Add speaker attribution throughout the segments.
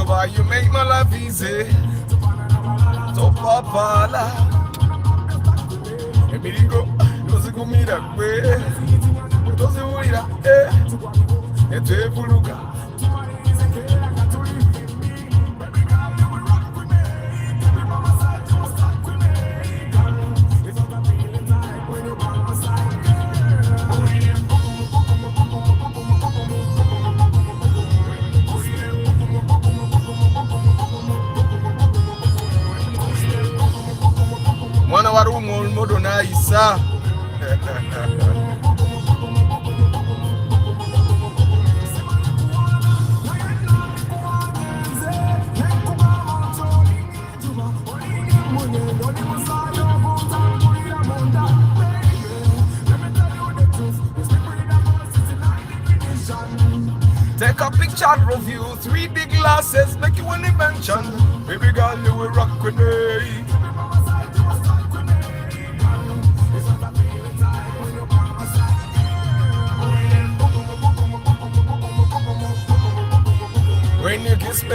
Speaker 1: Why you make my life easy? So papala. Emiligo, doze kumira kwe. Doze uira, Ete buluga. Mwana warumo modo na isa. Take a picture of you, 3 big glasses, make you an invention. Baby girl, you will rock with me. When you kiss me,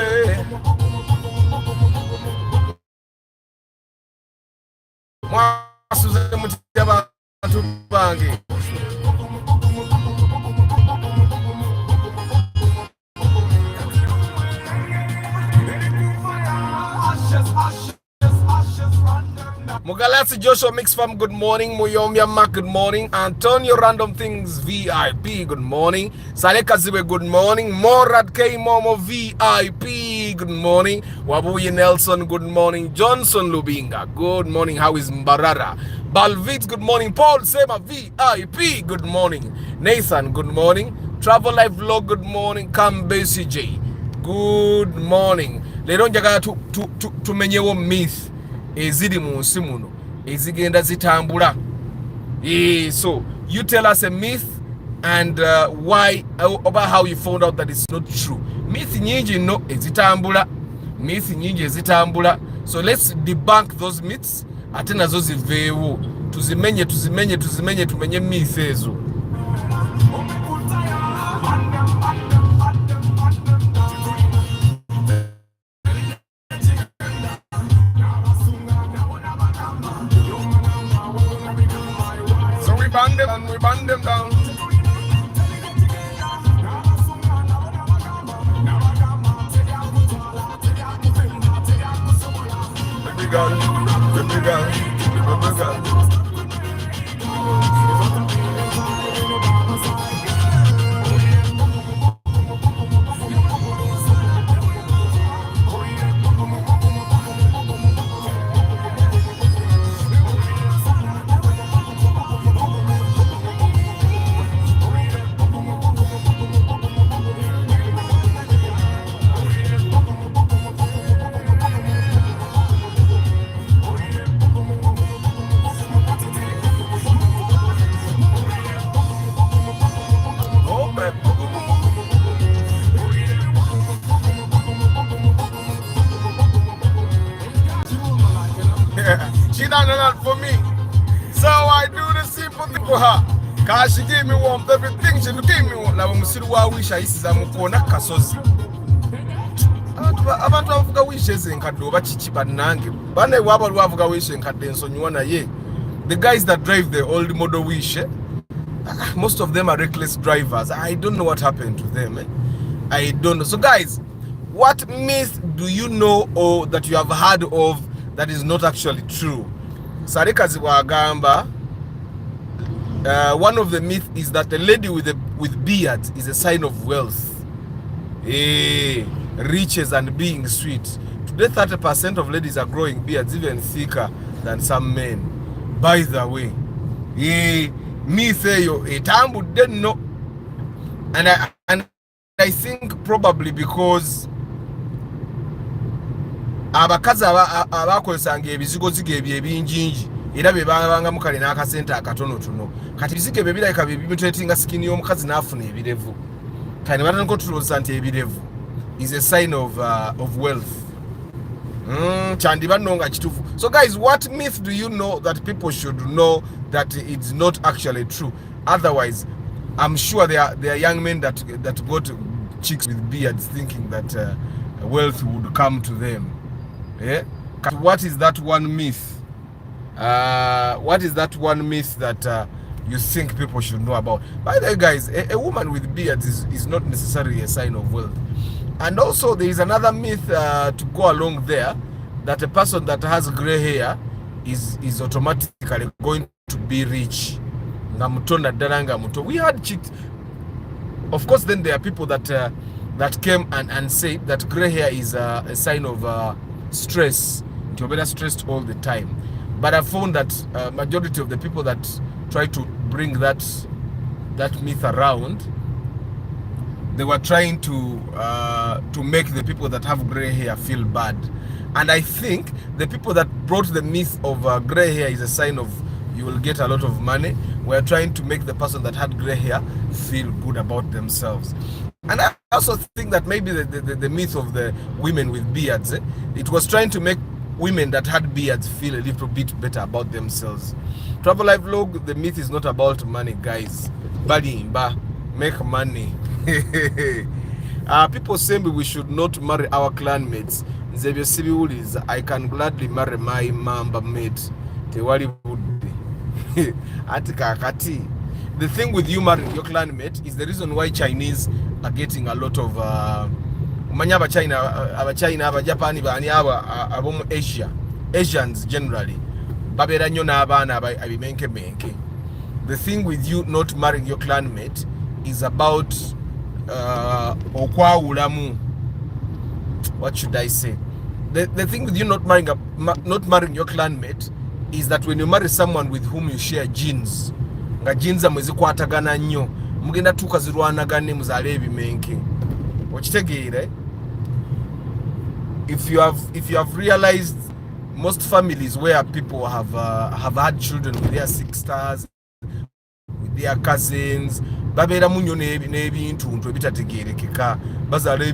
Speaker 1: Mugalasi Joshua Mix Fam, good morning. Muyomya Mak, good morning. Antonio Random Things VIP, good morning. Saleka Zibe, good morning. Morad K Momo VIP, good morning. Wabuye Nelson, good morning. Johnson Lubinga, good morning. How is Mbarara? Balvit, good morning. Paul Sema VIP, good morning. Nathan, good morning. Travel Life Vlog, good morning. Kambesi J, good morning. Lero njagala tumenyewo myth ezidi mu nsi muno ezigenda zitambula. So you tell us a myth and why, about how you found out that it's not true. Myth nyingi no ezitambula, myth nyingi ezitambula. So let's debunk those myths ate nazo ziveewo, tuzimenye tumenye myth ezo. We band them down. Baby girl. She done a lot for me, so I do the simple thing for her. Cause she gave me warmth, everything she gave me warmth. Like musiru wa wisha isiza mukona kasozi. Abantu bavuga wishes enkaddo bachichi banange. Bane waba lwavuga wishes enkadde ensonyiwa ye. The guys that drive the old model wish, most of them are reckless drivers. I don't know what happened to them. I don't know. So guys, what myth do you know or that you have heard of that is not actually true? Sarika Ziwagamba, one of the myths is that a lady with beard is a sign of wealth, riches and being sweet. Today 30% of ladies are growing beards even thicker than some men. By the way, me say yo etambu didn't know, and I think probably because abakazi abakozesanga ebizigo zige ebyebinjinji era bebanga mukale n'akasente akatonotono kati bizike bebirayika bibimutretinga skin y'omukazi n'afuna ebirevu kati batandika otuloza nti ebirevu is a sign of wealth. Chandiba nonga chitufu. So guys, what myth do you know that people should know that it's not actually true? Otherwise, I'm sure there are young men that got chicks with beards thinking that wealth would come to them. Yeah? What is that one myth? What is that one myth that you think people should know about? By the way, guys, a woman with beards is not necessarily a sign of wealth. And also, there is another myth to go along there, that a person that has gray hair is automatically going to be rich. We had chicks. Of course, then there are people that came and said that gray hair is a sign of stress. You're better stressed all the time. But I found that majority of the people that try to bring that myth around, they were trying to make the people that have gray hair feel bad. And I think the people that brought the myth of gray hair is a sign of you will get a lot of money, were trying to make the person that had gray hair feel good about themselves. And I also think that maybe the myth of the women with beards, it was trying to make women that had beards feel a little bit better about themselves. Travel Life Vlog, the myth is not about money, guys. Balimba, make money. People say we should not marry our clanmates. I can gladly marry my mamba mate. The thing with you marrying your clanmate is the reason why Chinese are getting a lot of China, Japan, Asia, Asians generally. The thing with you not marrying your clanmate is about what should I say? The thing with you not marrying your clanmate is that when you marry someone with whom you share genes, nga genes amezikwatagana nnyo, mugenda tukazirwanagane muzaale ebimenke. Okitegeere? If you have realized most families where people have had children with their sisters, with their cousins, babeera munyo n'ebintu ebitategeerekeka, bazaala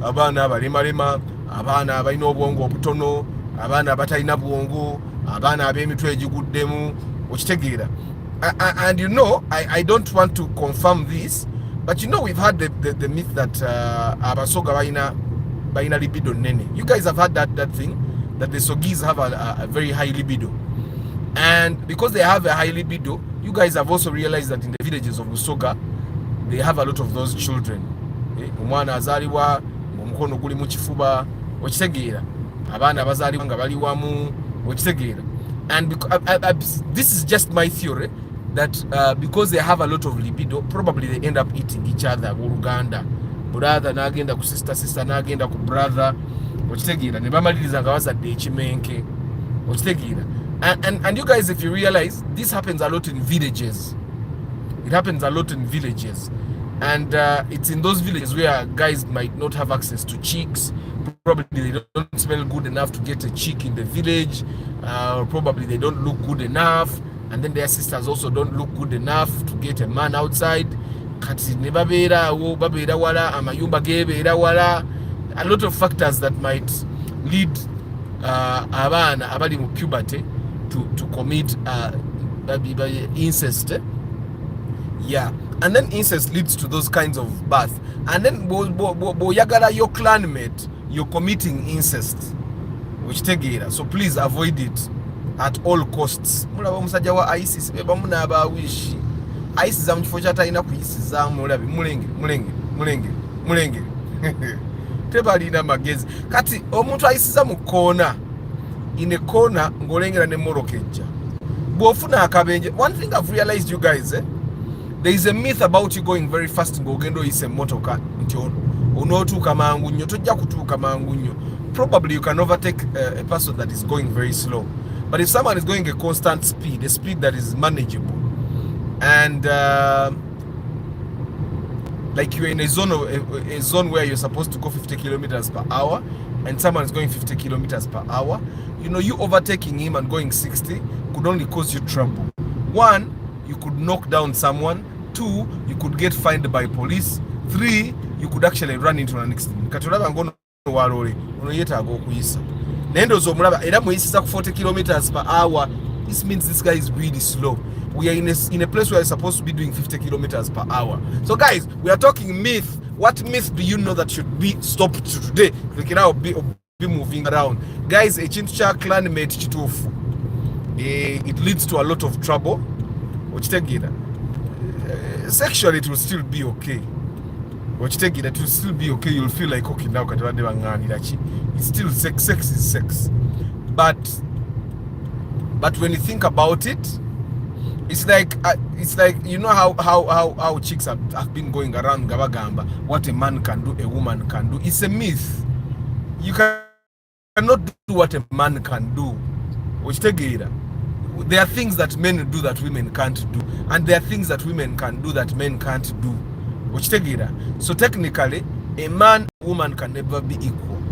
Speaker 1: abaana abalemalema, abaana abalina obwongo obutono, abaana abatalina bwongo, abaana ab'emitwe egiguddemu. Okitegeera? And you know, I don't want to confirm this, but you know, we've had the myth that abasoga baina libido nene. You guys have had that thing, that the Sogis have a very high libido. And because they have a high libido, you guys have also realized that in the villages of Busoga, they have a lot of those children. Omwana azaliwa, omukono guli mu kifuba, okitegeera. Abaana abazaliwa nga bali wamu, okitegeera. And this is just my theory, that because they have a lot of libido, probably they end up eating each other. Uganda, brother nagenda ku sister, sister nagenda ku brother, okitegeera. Ne bamaliriza nga bazadde ekimenke, okitegeera. And you guys, if you realize, this happens a lot in villages. It happens a lot in villages. And it's in those villages where guys might not have access to chicks. Probably they don't smell good enough to get a chick in the village. Or probably they don't look good enough. And then their sisters also don't look good enough to get a man outside. A lot of factors that might lead abana abali mu puberty to commit incest. Yeah, and then incest leads to those kinds of birth. And then boyagala your clanmate, you're committing incest, which tegeera. So please avoid it at all costs. Mulaba omusajja wa ISIS beba munaba wishi ISIS za mukifo kyataina kuyisiza mulabi mulenge tebalina magezi kati omuntu ayisiza mu koona in a corner ngolengera ne morokejja bwofuna akabenje. One thing I've realized, you guys, there is a myth about you going very fast ng'ogenda oyise motoka nti onootuuka mangu nnyo. Tojja kutuuka mangu nnyo. Probably you can overtake a person that is going very slow. But if someone is going a constant speed, a speed that is manageable, and like you're in a zone where you're supposed to go 50 kilometers per hour, and someone is going 50 kilometers per hour, you know, you overtaking him and going 60 could only cause you trouble. One, you could knock down someone. Two, you could get fined by police. Three, you could actually run into an accident. Katulaba ngono walole, ono yetaaga okuyisa. Nendo zo mulaba era muyisiza ku 40 kilometers per hour this means this guy is really slow. We are in a place where we're supposed to be doing 50 kilometers per hour. So guys, we are talking myth. What myth do you know that should be stopped today? We can now be moving around. Guys, a chincha clan made chitofu. It leads to a lot of trouble. Sexually, it will still be okay. It will still be okay. You'll feel like okay now. It's still sex. Sex is sex. But when you think about it, it's like you know how chicks have been going around gabagamba. What a man can do, a woman can do. It's a myth. You cannot do what a man can do. There are things that men do that women can't do, and there are things that women can do that men can't do. So technically, a man, woman can never be equal.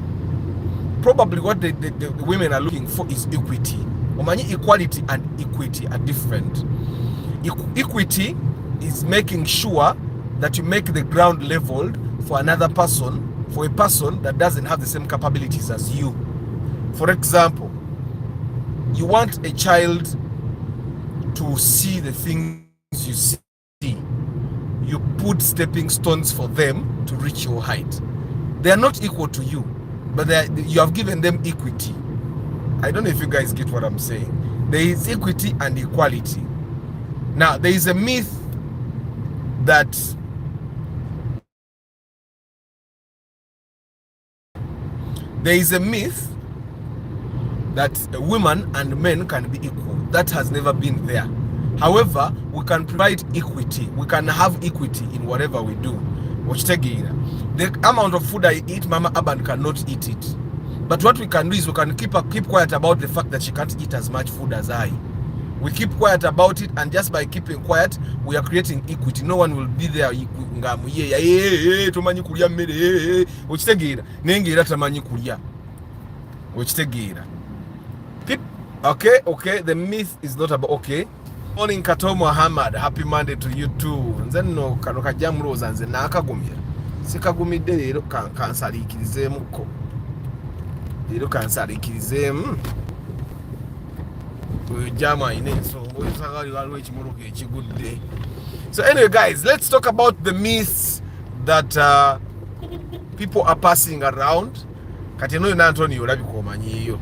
Speaker 1: Probably what the women are looking for is equity. Equality and equity are different. Equity is making sure that you make the ground leveled for another person, for a person that doesn't have the same capabilities as you. For example, you want a child to see the things you see. You put stepping stones for them to reach your height. They are not equal to you, but you have given them equity. I don't know if you guys get what I'm saying. There is equity and equality. Now, there is a myth that women and men can be equal. That has never been there. However, we can provide equity. We can have equity in whatever we do. The amount of food I eat, Mama Aban cannot eat it. But what we can do is we can keep quiet about the fact that she can't eat as much food as I. We keep quiet about it, and just by keeping quiet, we are creating equity. No one will be there. Okay, the myth is not about okay. Morning Kato Muhammad, happy Monday to you too. Nzenno kano kajja muloza nze nakagumya. Sikagumidde leero kansaliikirizeemuko. Leero kansaliikirizeemu. Jama ine ensonga osagali waliwo ekimuluka ekigudde. So anyway guys, let's talk about the myths that people are passing around. Kati eno yonna Anthony olabika omanyiiyo.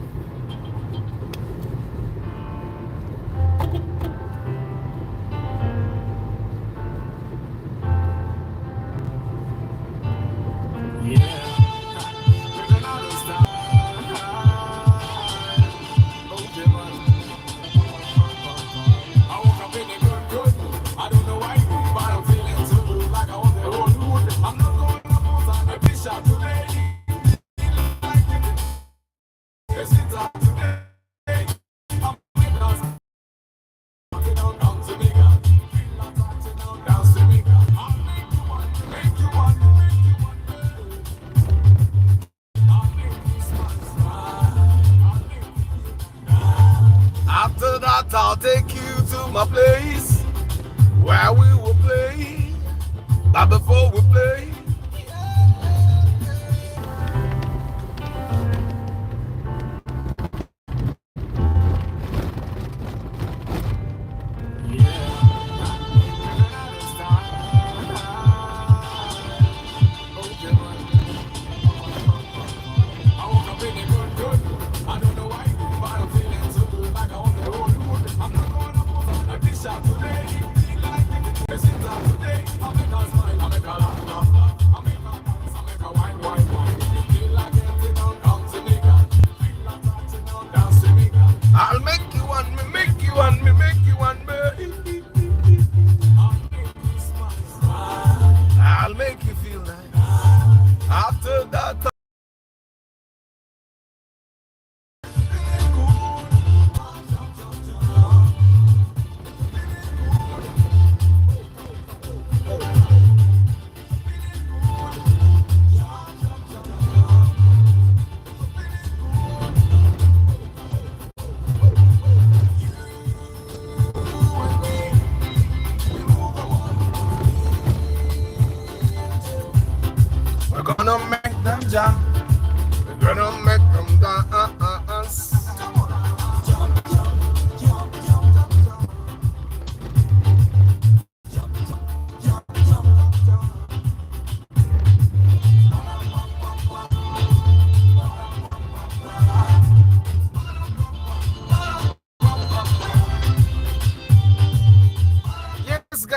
Speaker 1: After that, I'll take you to my place where we will play. But before we play,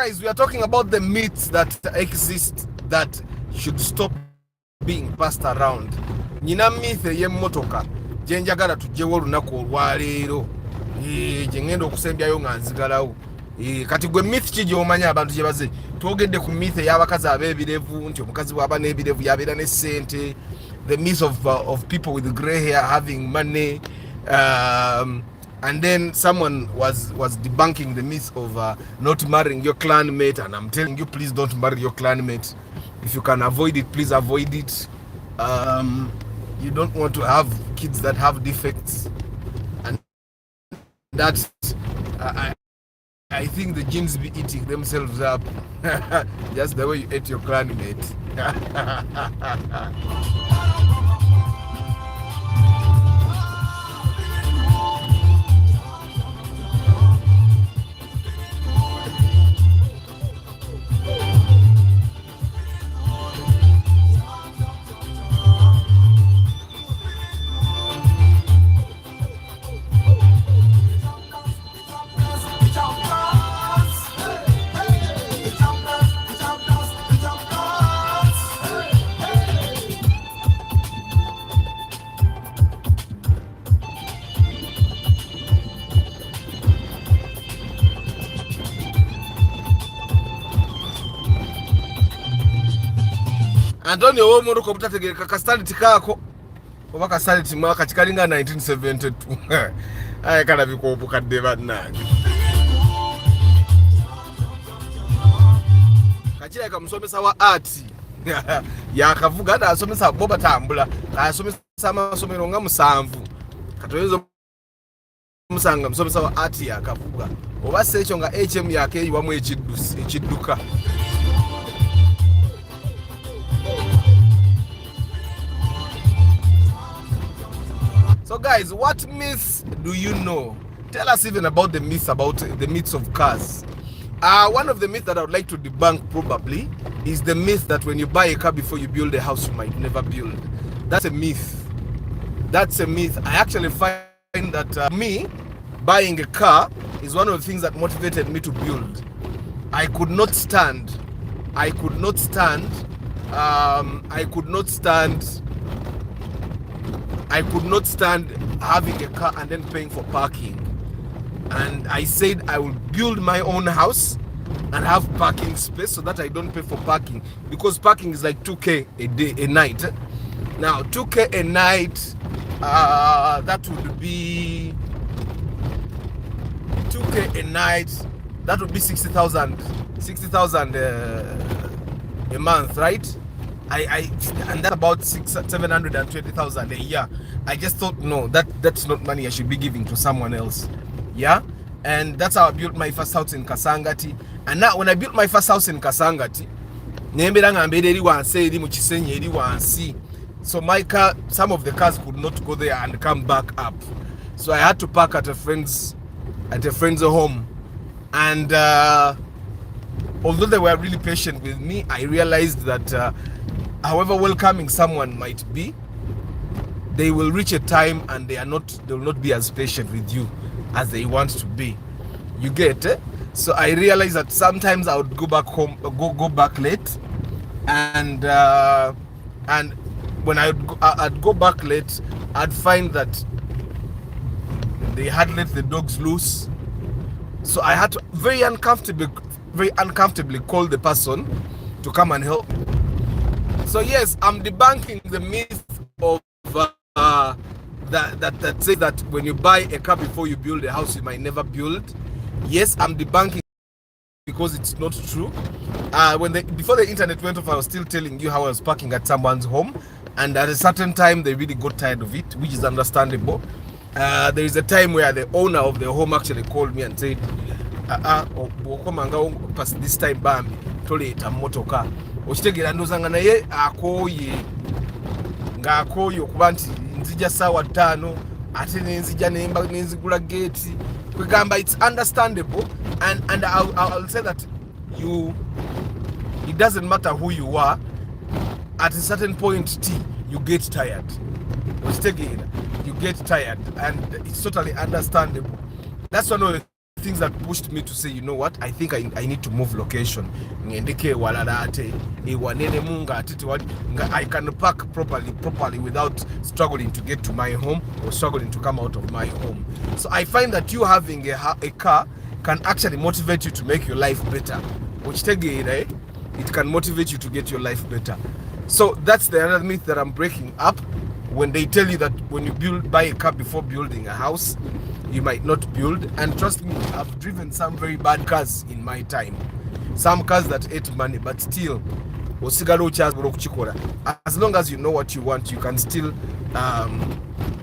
Speaker 1: guys, we are talking about the myths that exist that should stop being passed around. Nina myth y'emmotoka gye njagala tujjewo olunaku olwaleero gye ngenda okusembyayo nga nzigalawo. Kati gwe myth ki gy'omanya abantu gye baze? Twogedde ku myth ey'abakazi ab'ebirevu nti omukazi bw'aba n'ebirevu yabeera ne ssente, the myth of people with grey hair having money, and then someone was debunking the myth of not marrying your clanmate, and I'm telling you, please don't marry your clanmate. If you can avoid it, please avoid it. You don't want to have kids that have defects, and that's I think the genes be eating themselves up just the way you ate your clanmate. Antonio w'omuntu ko butategereka kastaliti kaako oba kastaliti mwaka kikalinga 1972 aye kana bikopo kadde bannange kachireka musomesa wa art yakavuga nda asomesa boba tambula asomesa amasomero nga musanvu katoyezo musanga musomesa wa art yakavuga oba sekyo nga HM yake yiwamu ekidduka. So guys, what myths do you know? Tell us even about the myths of cars. One of the myths that I would like to debunk probably is the myth that when you buy a car before you build a house, you might never build. That's a myth. That's a myth. I actually find that me buying a car is one of the things that motivated me to build. I could not stand having a car and then paying for parking. And I said I will build my own house and have parking space so that I don't pay for parking, because parking is like 2K a night. Now 2K a night, that would be 2K a night, that would be 60,000 a month, right? And that's about 720,000 a year. I just thought, no, that's not money I should be giving to someone else. Yeah, and that's how I built my first house in Kasangati. And now when I built my first house in Kasangati, so my car, some of the cars could not go there and come back up, so I had to park at a friend's home. And although they were really patient with me, I realized that however welcoming someone might be, they will reach a time and they will not be as patient with you as they want to be. You get it? So I realized that sometimes I would go back home, go back late, and when I'd go back late, I'd find that they had let the dogs loose. So I had to very uncomfortably call the person to come and help. So yes, I'm debunking the myth of that says that when you buy a car before you build a house, you might never build. Yes, I'm debunking because it's not true. Before the internet went off, I was still telling you how I was parking at someone's home, and at a certain time they really got tired of it, which is understandable. There is a time where the owner of the home actually called me and said, past this time bambi toleta motoka okitegera ndozanga naye akooye okuba nti nzija sawa 5 ate nenzija nenzigula gate kwegamba. It's understandable, and I'll say that it doesn't matter who you are, at a certain point you get tired. You get tired, and it's totally understandable. That's one of the things that pushed me to say, you know what, I think I need to move location. I can park properly without struggling to get to my home or struggling to come out of my home. So I find that you having a car can actually motivate you to make your life better. It can motivate you to get your life better. So that's the other myth that I'm breaking up. When they tell you that when you buy a car before building a house, you might not build. And trust me, I've driven some very bad cars in my time. Some cars that ate money, but still, as long as you know what you want, you can still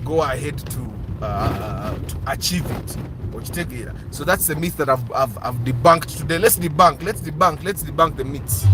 Speaker 1: go ahead to achieve it. So that's the myth that I've debunked today. Let's debunk the myths.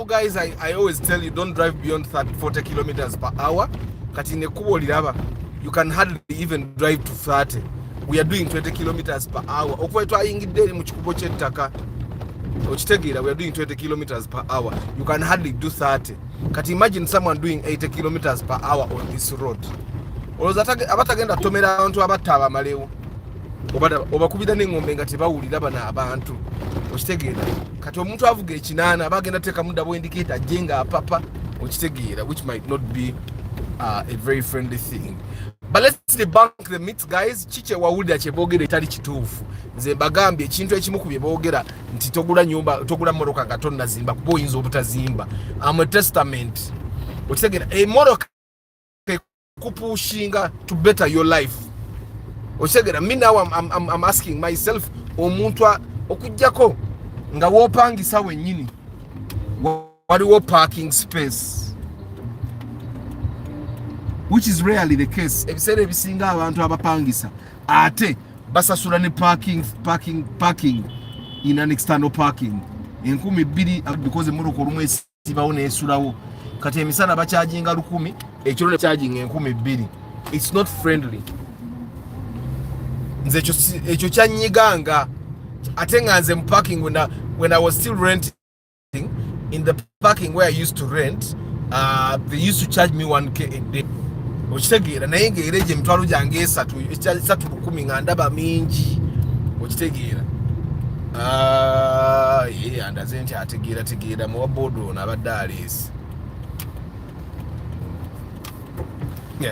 Speaker 1: Guys, I always tell you, don't drive beyond 40 kilometers per hour. You can hardly even drive to 30. We are doing 20 kilometers per hour. We are doing 20 kilometers per hour. You can hardly do 30. Can you imagine someone doing 80 kilometers per hour on this road? Obakubida n'engombe nga tebawulira bana abantu okitegeera kati omuntu avuga ekinana abagenda teka muda bo indicator jenga papa okitegeera, which might not be a very friendly thing. But let's debunk the myths, guys. Chiche wawulira kyeboogera etali kituufu. Nze mbagambye ekintu ekimu ku bye boogera nti togula nyumba, togula mmotoka nga tonnazimba kuba oyinza obutazimba. I'm a testament. Okitegeera emmotoka ekupushinga to better your life. Me now I'm asking myself, omuntu okujjako nga wopangisa wennyini waliwo parking space, which is rarely the case. Ebiseera ebisinga abantu abapangisa ate basasula ne parking in an external parking 2,000 because emmotoka olumu esibawo neesulawo kati emisana bakyajinga 1,000 ekiro ne charging 2,000. It's not friendly. Nze ekyo kyanyiganga ate nga nze mu parking when I was still renting in the parking where I used to rent, they used to charge me 1K a day. Okitegeera naye ng'era gye emitwalo gyange 3,100 nga ndaba mingi. Okitegeera andaze nti ategeera muwa bodo ono abadde aleesi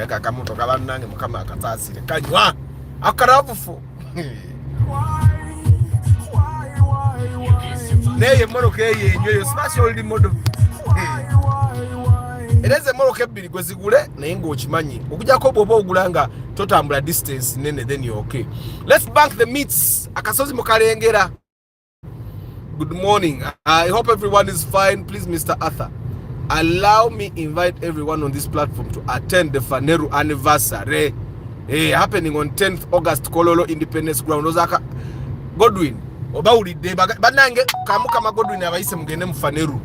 Speaker 1: kakamotoka bannange mukama akasaasire kanywa akarabufu neye mmotoka eyo yo special model ereze mmotoka ebbiri gwe zigule naye ng'okimanyi okujjako bw'oba ogulanga totambula distance nene, then you're okay. Let's bank the myths. Akasozi mukalengera. Good morning. I hope everyone is fine. Please, Mr. Arthur, allow me invite everyone on this platform to attend the Faneru anniversary happening on 10th August Kololo Independence Ground. Ozaka Godwin obawulidde banange kamukama Godwin abayise mugende mu Faneru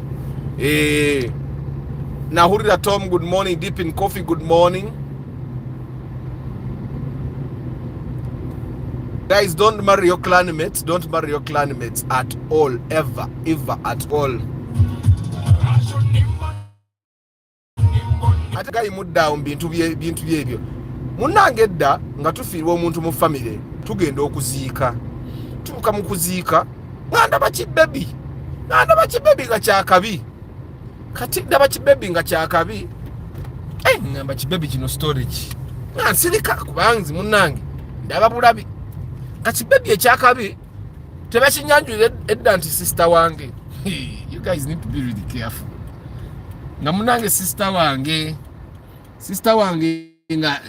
Speaker 1: Nahurira Tom, good morning. Deep in Coffee, good morning. Guys, don't marry your clanmates. Don't marry your clanmates at all. Ever at all. Ate guy muddown bintu byebyo. Munnange edda nga tufiirwa omuntu mu family tugenda okuziika. Tubuka mu kuziika ngandaba kibebi nga kyakabi. Kati ndaba kibebi nga kyakabi. Ngamba kibebi kino storage. Nsirika kubanzi munnange ndaba bulabi. Kati kibebi ekyakabi tebakinyanjulira edda nti sister wange. You guys need to be really careful. Nga munnange sister wange nga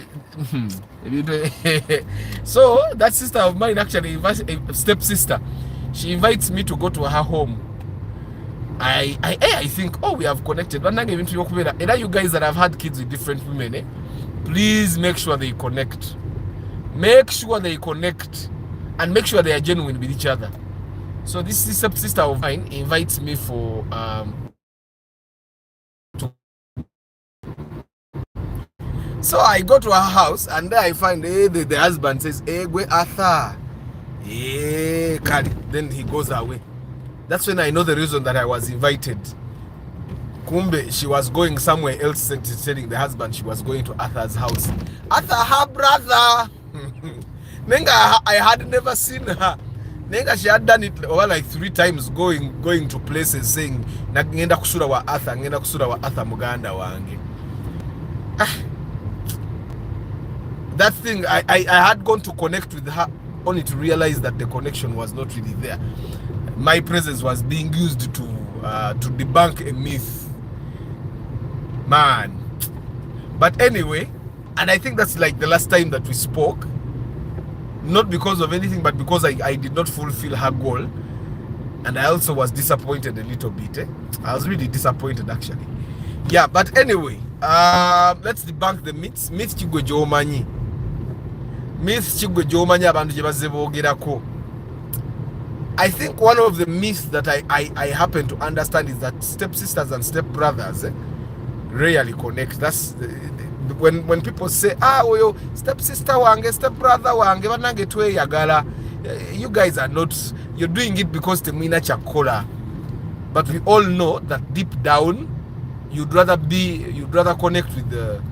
Speaker 1: so that sister of mine actually invites a step sister. She invites me to go to her home. I think, oh, we have connected. But even to you guys that have had kids with different women, please make sure they connect. Make sure they connect and make sure they are genuine with each other. So this sister of mine invites me for so I go to her house and there I find the husband says, "Gwe Arthur." Kali. Then he goes away. That's when I know the reason that I was invited. Kumbe, she was going somewhere else, telling the husband she was going to Arthur's house. Arthur, her brother. Nenga, I had never seen her. Nenga, she had done it over like 3 times, going to places saying, "Ngenda kusura wa Arthur, ngenda kusura wa Arthur Muganda wange." That thing, I had gone to connect with her only to realize that the connection was not really there. My presence was being used to debunk a myth, man. But anyway, and I think that's like the last time that we spoke, not because of anything, but because I did not fulfill her goal, and I also was disappointed a little bit. I was really disappointed actually. Yeah, but anyway, let's debunk the myths. Myth chigwe jomanyi. Myth chigwe jomanyi abantu jebaze bogerako. I think one of the myths that I happen to understand is that stepsisters and stepbrothers rarely connect. That's when people say, "Oyo stepsister wange, stepbrother wange banange tweyagala." You guys are not. You're doing it because temina chakola. But we all know that deep down, you'd rather connect with the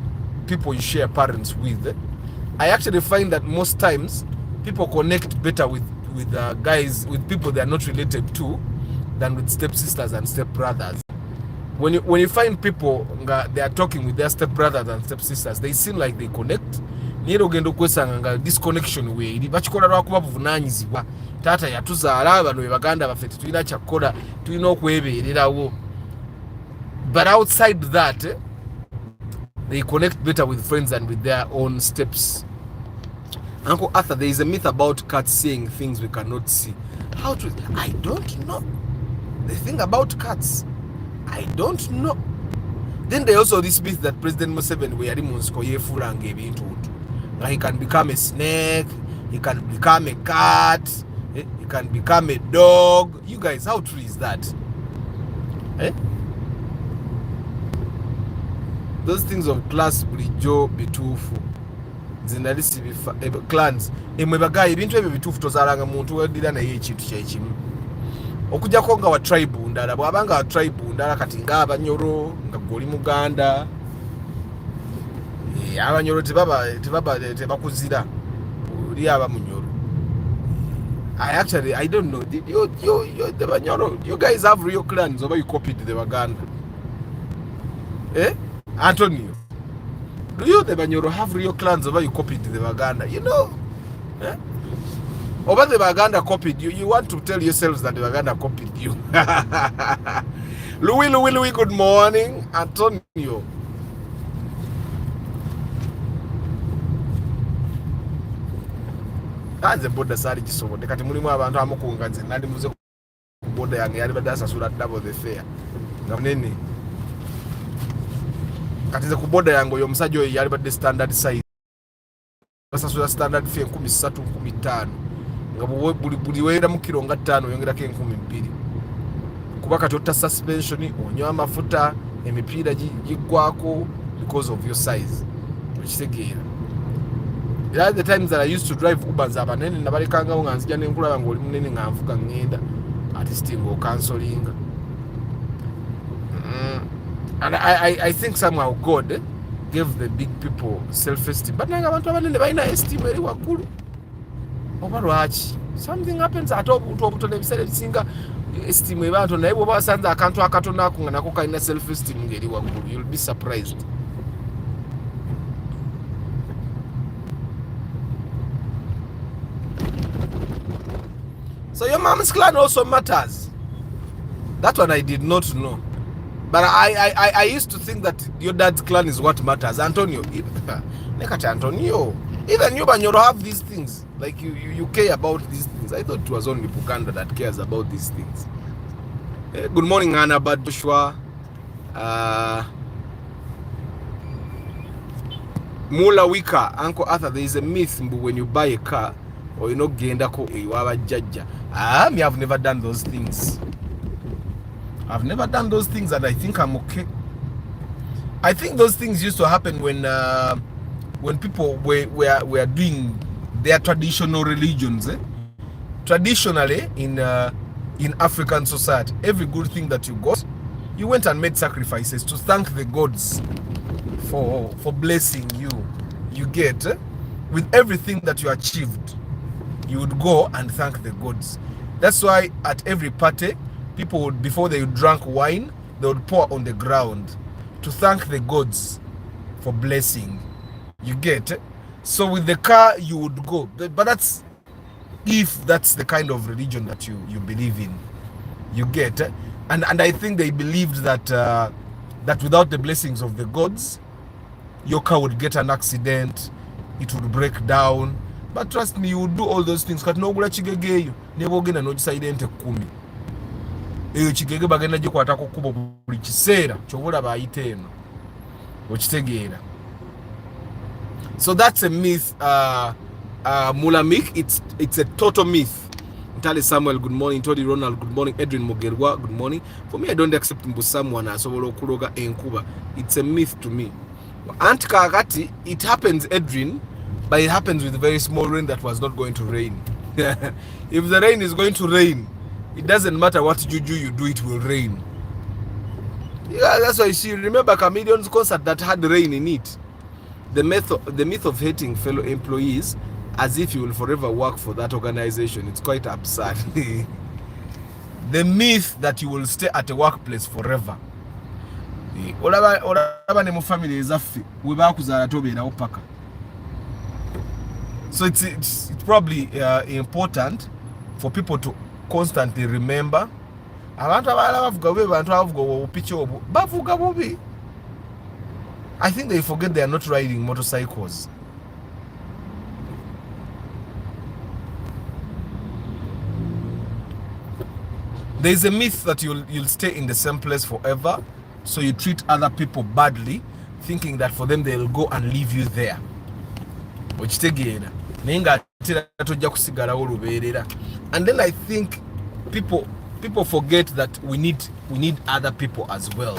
Speaker 1: people you share parents with. I actually find that most times people connect better with guys, with people they are not related to, than with stepsisters and stepbrothers. When you find people they are talking with their stepbrothers and stepsisters, they seem like they connect. Niero gendo kwesanga this connection way bachikola lwakuba buvunanyizibwa tata yatuzaala bano Baganda bafete tulina chakola tulina okwebererawo. But outside that, they connect better with friends and with their own steps. Uncle Arthur, there is a myth about cats seeing things we cannot see. How to? I don't know. The thing about cats, I don't know. Then there also this myth that President Museveni we he can become a snake, he can become a cat, he can become a dog. You guys, how true is that? Those things of class bulijjo bituufu zinalisi clans emwe bagayi ebintu ebyo bituufu tozalanga muntu weddira naye ekintu kyekimu okujjako nga wa tribe ndala bwabanga wa tribe ndala kati nga Abanyoro nga goli Muganda Abanyoro tebakuzira oli Abamunyoro. I don't know. Did you the Banyoro, you guys have real clans or you copied the Baganda? Antonio, do you the Banyoro have real clans or you copied the Baganda? You know? Over the Baganda copied you. You want to tell yourselves that the Baganda copied you. Louis, good morning. Antonio. That's a border side so the Katimulimu abantu amukunganze nali muze ku border yange yali badasasula double the fare. Ngamnene. Katize ku border yango yo musajja oyo yali badde standard size. Basasula standard fare 13-15. Ngabo buli wera mu kilo nga 5 yongera ke 12. Kuba kati otta suspension onywa amafuta emipiira giggwako because of your size. Okitegeera. Era the times that I used to drive Ubers abanene nabalekangawo nga nzija nenkulaba ng'oli munene nga nvuga ngenda ati stingo cancelling. And I think somehow God gave the big people self-esteem. But nanga abantu abanene balina esteem eri waggulu. Oba lwaki? Something happens ate obutono ebiseera ebisinga esteem ebantu naye bw'oba wasanze akantu akatono ako nga nako kalina self-esteem ng'eri waggulu. You'll be surprised. So your mom's clan also matters. That one I did not know. But I used to think that your dad's clan is what matters. Antonio. Antonio. Even you Banyoro have these things. Like you care about these things. I thought it was only Uganda that cares about these things. Good morning, Anna Badbushwa. Mula Wika, Uncle Arthur, there is a myth when you buy a car or you know Gendako, you have a judge. Me have never done those things. I've never done those things and I think I'm okay. I think those things used to happen when people were doing their traditional religions. Traditionally in African society, every good thing that you got, you went and made sacrifices to thank the gods for blessing you. You get with everything that you achieved, you would go and thank the gods. That's why at every party, people would, before they drank wine, they would pour on the ground to thank the gods for blessing. You get? So with the car, you would go. But that's if that's the kind of religion that you believe in. You get? And I think they believed that that without the blessings of the gods, your car would get an accident, it would break down. But trust me, you would do all those things. Kati nogula chigegeyo, nebo gena nojisaide ente 10. Eyo chigege bagenda gikwatako kubo buli kiseera kyobula bayite eno okitegeera. So that's a myth. Mulamik, it's a total myth. Ntale Samuel, good morning. Todi Ronald, good morning. Edwin Mogerwa, good morning. For me, I don't accept Mbusamu na asobola okuloga enkuba. It's a myth to me. Aunt Kagati, it happens, Edwin, but it happens with very small rain that was not going to rain. If the rain is going to rain, it doesn't matter what juju you do, it will rain. Yeah, that's why she remember Chameleon's concert that had rain in it. The myth of hating fellow employees as if you will forever work for that organization. It's quite absurd. The myth that you will stay at a workplace forever. So it's probably important for people to constantly remember. I think they forget they are not riding motorcycles. There is a myth that you'll stay in the same place forever, so you treat other people badly, thinking that for them they'll go and leave you there. And then I think people forget that we need other people as well.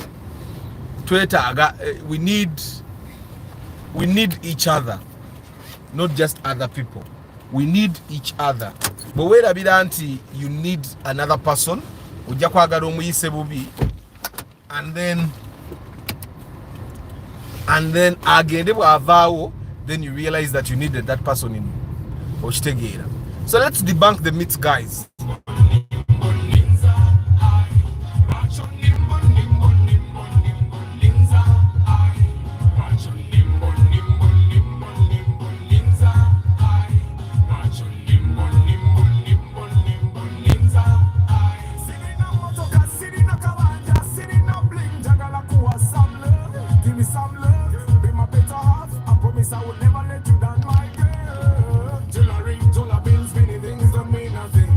Speaker 1: We need each other, not just other people. We need each other. But where abidanti, you need another person. And then then you realize that you needed that person in Oshtegera. So let's debunk the myths, guys.
Speaker 2: I would never let you down, my girl. Jewelry, bills, many things don't mean nothing.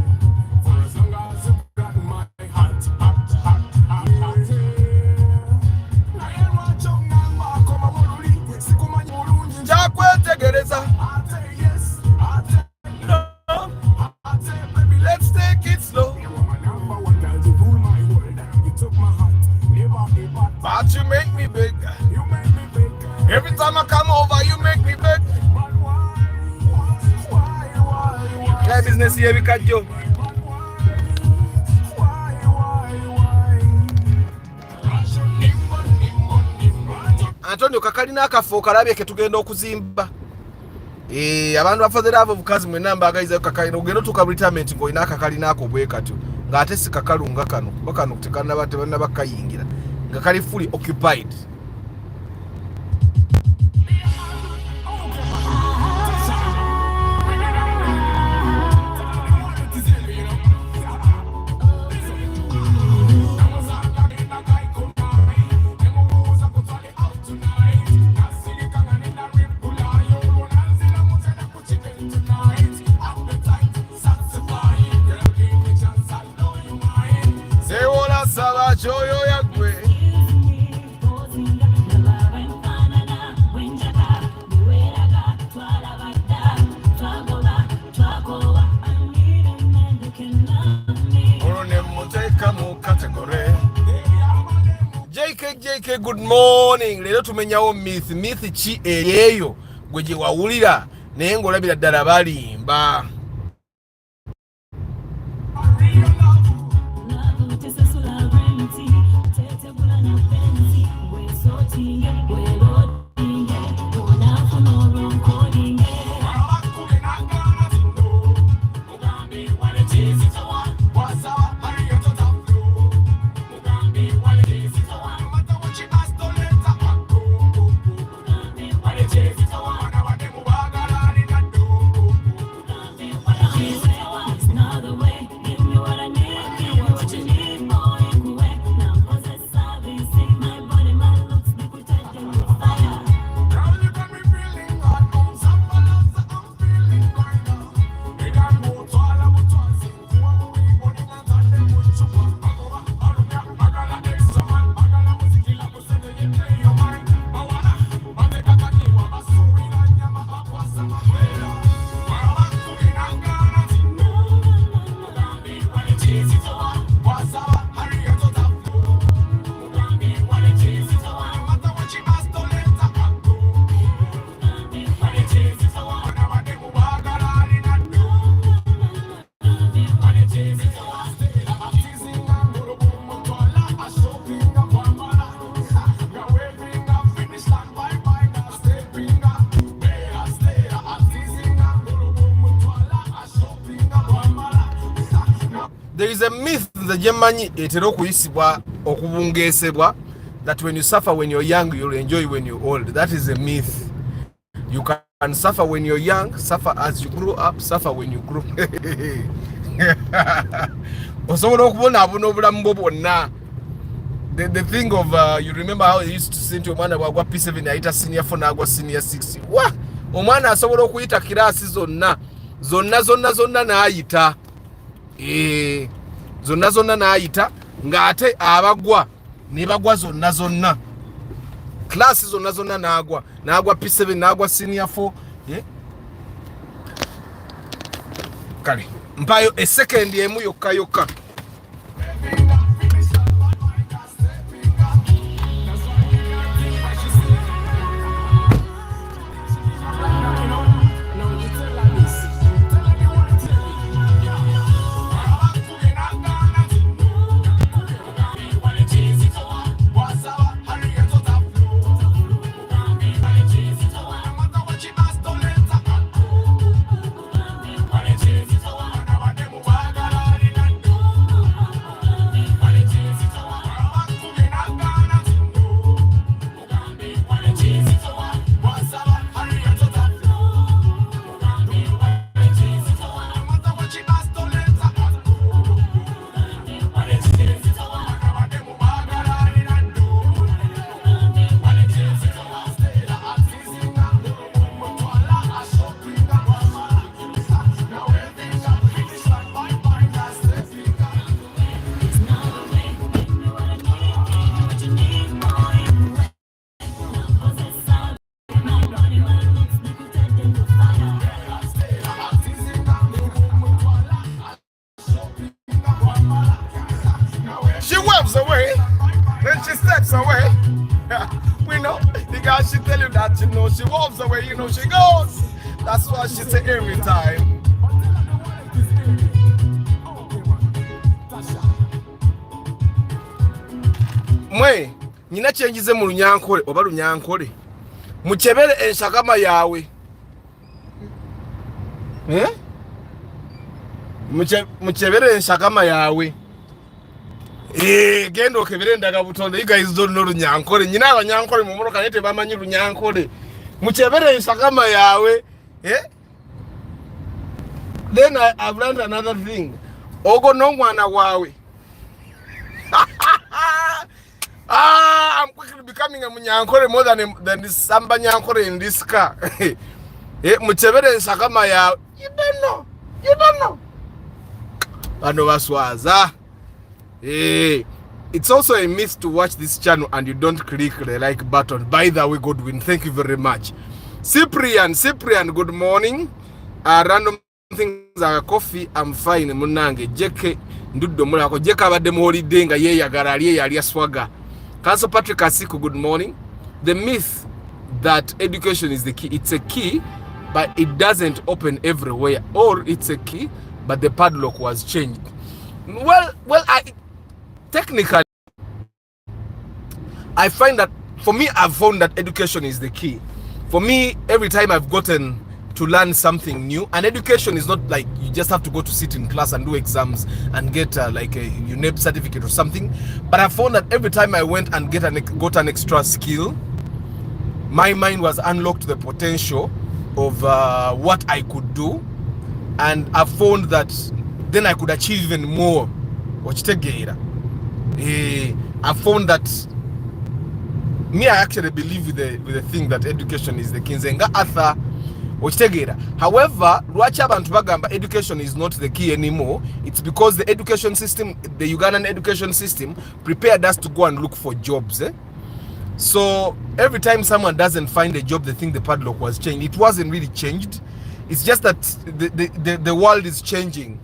Speaker 1: But you make me big. Every time I come over, you make me big. Why business here we cut you. Antonio kakalina akafo kalabe ke tugenda okuzimba. Abantu bafadhera abo bukazi mwe namba agaiza kakalina ugendo tuka retirement ngo ina kakalina ako bwekatyo. Ngate sikakalunga kano bakano kutekana bate bana bakayingira. Nga kali fully occupied. JK, good morning. Lero tumenyawo myth chi eyo gwe wawulira naye ng'olabira ddala balimba. There is a myth the Germany etero kuyisibwa okubungesebwa that when you suffer when you're young you'll enjoy when you're old. That is a myth. You can suffer when you're young, suffer as you grow up, suffer when you grow. Osobola okubona abona obulamu bwo bwonna. The thing of you remember how they used to say to omwana wagwa P7 ayita senior 4 nagwa senior 6. Wa omwana asobola okuyita kirasi zonna naayita. Zonna naayita ng'ate abagwa ne bagwa zonna klasi zonna nagwa P7 nagwa senior 4. Kale mpayo a second emu yokka. away. We know the girl, she tell you that, you know, she walks away, you know, she goes. That's what she say every time. Mwe, nyina chenjize mu lunyankole oba lunyankole. Muchebere enshakama yawe. Muchebere enshakama yawe. Gendo kebere ndaga butonde. You guys don't know lunyankole. Nyina abanyankole mu muroka nete bamanyi lunyankole. Muchebere enshakama yawe. Then I've learned another thing. Ogo no mwana wawe. I'm quickly becoming a munyankore more than this samba nyankore in this car. Muchebere nsakama yawe. You don't know. Bano baswaza. It's also a myth to watch this channel and you don't click the like button. By the way, Godwin, thank you very much. Cyprian, good morning. Random things are coffee. I'm fine. Munange. Jeke ndudo mulako. Jeka abadde mu holiday nga yeyagala ali yali aswaga. Council Patrick Asiku, good morning. The myth that education is the key. It's a key, but it doesn't open everywhere. Or it's a key, but the padlock was changed. Well, technically, I find that, for me, I've found that education is the key. For me, every time I've gotten to learn something new, and education is not like you just have to go to sit in class and do exams and get like a UNEP certificate or something, but I found that every time I went and got an extra skill, my mind was unlocked to the potential of what I could do, and I found that then I could achieve even more. I found that me, I actually believe with the thing that education is the key. However, education is not the key anymore. It's because the education system, the Ugandan education system, prepared us to go and look for jobs. So every time someone doesn't find a job, they think the padlock was changed. It wasn't really changed. It's just that the world is changing.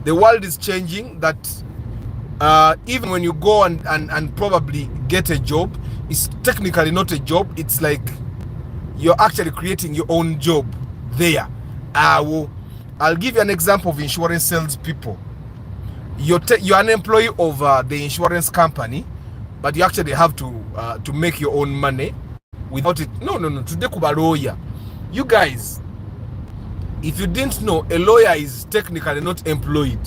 Speaker 1: The world is changing, that even when you go and probably get a job, it's technically not a job. It's like you're actually creating your own job there. I'll give you an example of insurance sales people. You're an employee of the insurance company, but you actually have to make your own money without it. No. Today, kuba lawyer. You guys, if you didn't know, a lawyer is technically not employed.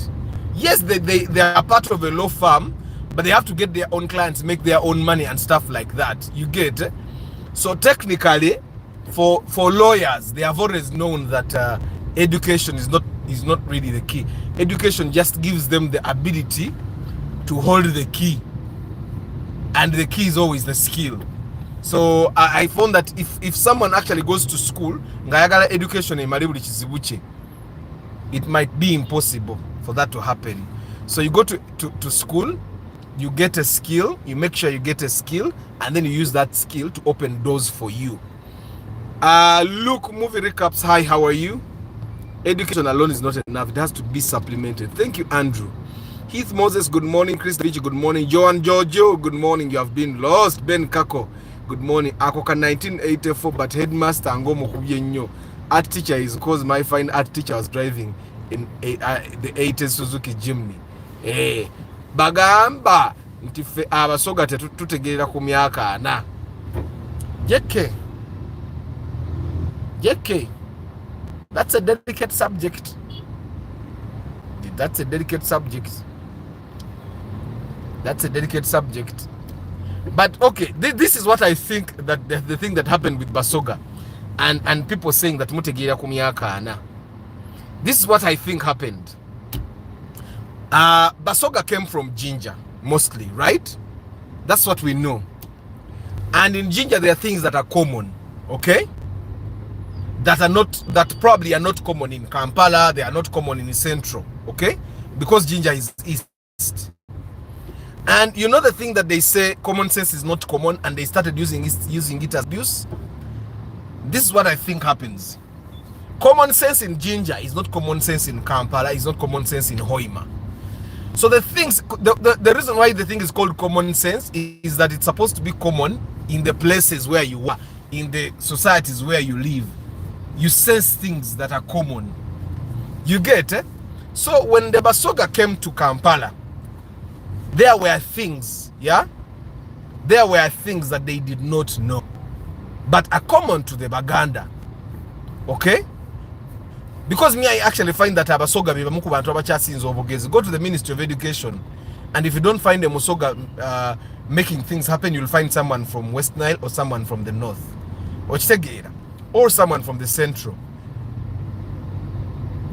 Speaker 1: Yes, they are part of a law firm, but they have to get their own clients, make their own money and stuff like that. You get? So technically, for lawyers, they have always known that education is not really the key. Education just gives them the ability to hold the key, and the key is always the skill. So I found that if someone actually goes to school, education it might be impossible for that to happen. So you go to school, you get a skill, you make sure you get a skill, and then you use that skill to open doors for you. Look, movie recaps. Hi, how are you? Education alone is not enough. It has to be supplemented. Thank you, Andrew. Heath Moses, good morning. Chris Rich, good morning. Joan Giorgio, good morning. You have been lost. Ben Kako, good morning. Akoka 1984, but headmaster Angomo Kubienyo. Art teacher is because my fine art teacher was driving in the 80s Suzuki Jimny. Bagamba ntife abasoga tutegerera ku myaka ana. JK, that's a delicate subject. That's a delicate subject. But okay, this is what I think, that the thing that happened with Basoga and people saying that mutegira kumyaka ana. This is what I think happened. Basoga came from Jinja mostly, right? That's what we know. And in Jinja there are things that are common, okay? That probably are not common in Kampala, they are not common in Central, okay? Because Jinja is east. And you know the thing that they say common sense is not common, and they started using it as abuse. This is what I think happens. Common sense in Jinja is not common sense in Kampala, is not common sense in Hoima. So the things, the reason why the thing is called common sense is that it's supposed to be common in the places where you are, in the societies where you live. You sense things that are common. You get it? So when the Basoga came to Kampala, there were things, yeah? There were things that they did not know, but are common to the Baganda. Okay? Because me, I actually find that Abasoga go to the Ministry of Education, and if you don't find a Musoga making things happen, you'll find someone from West Nile or someone from the north, or someone from the central.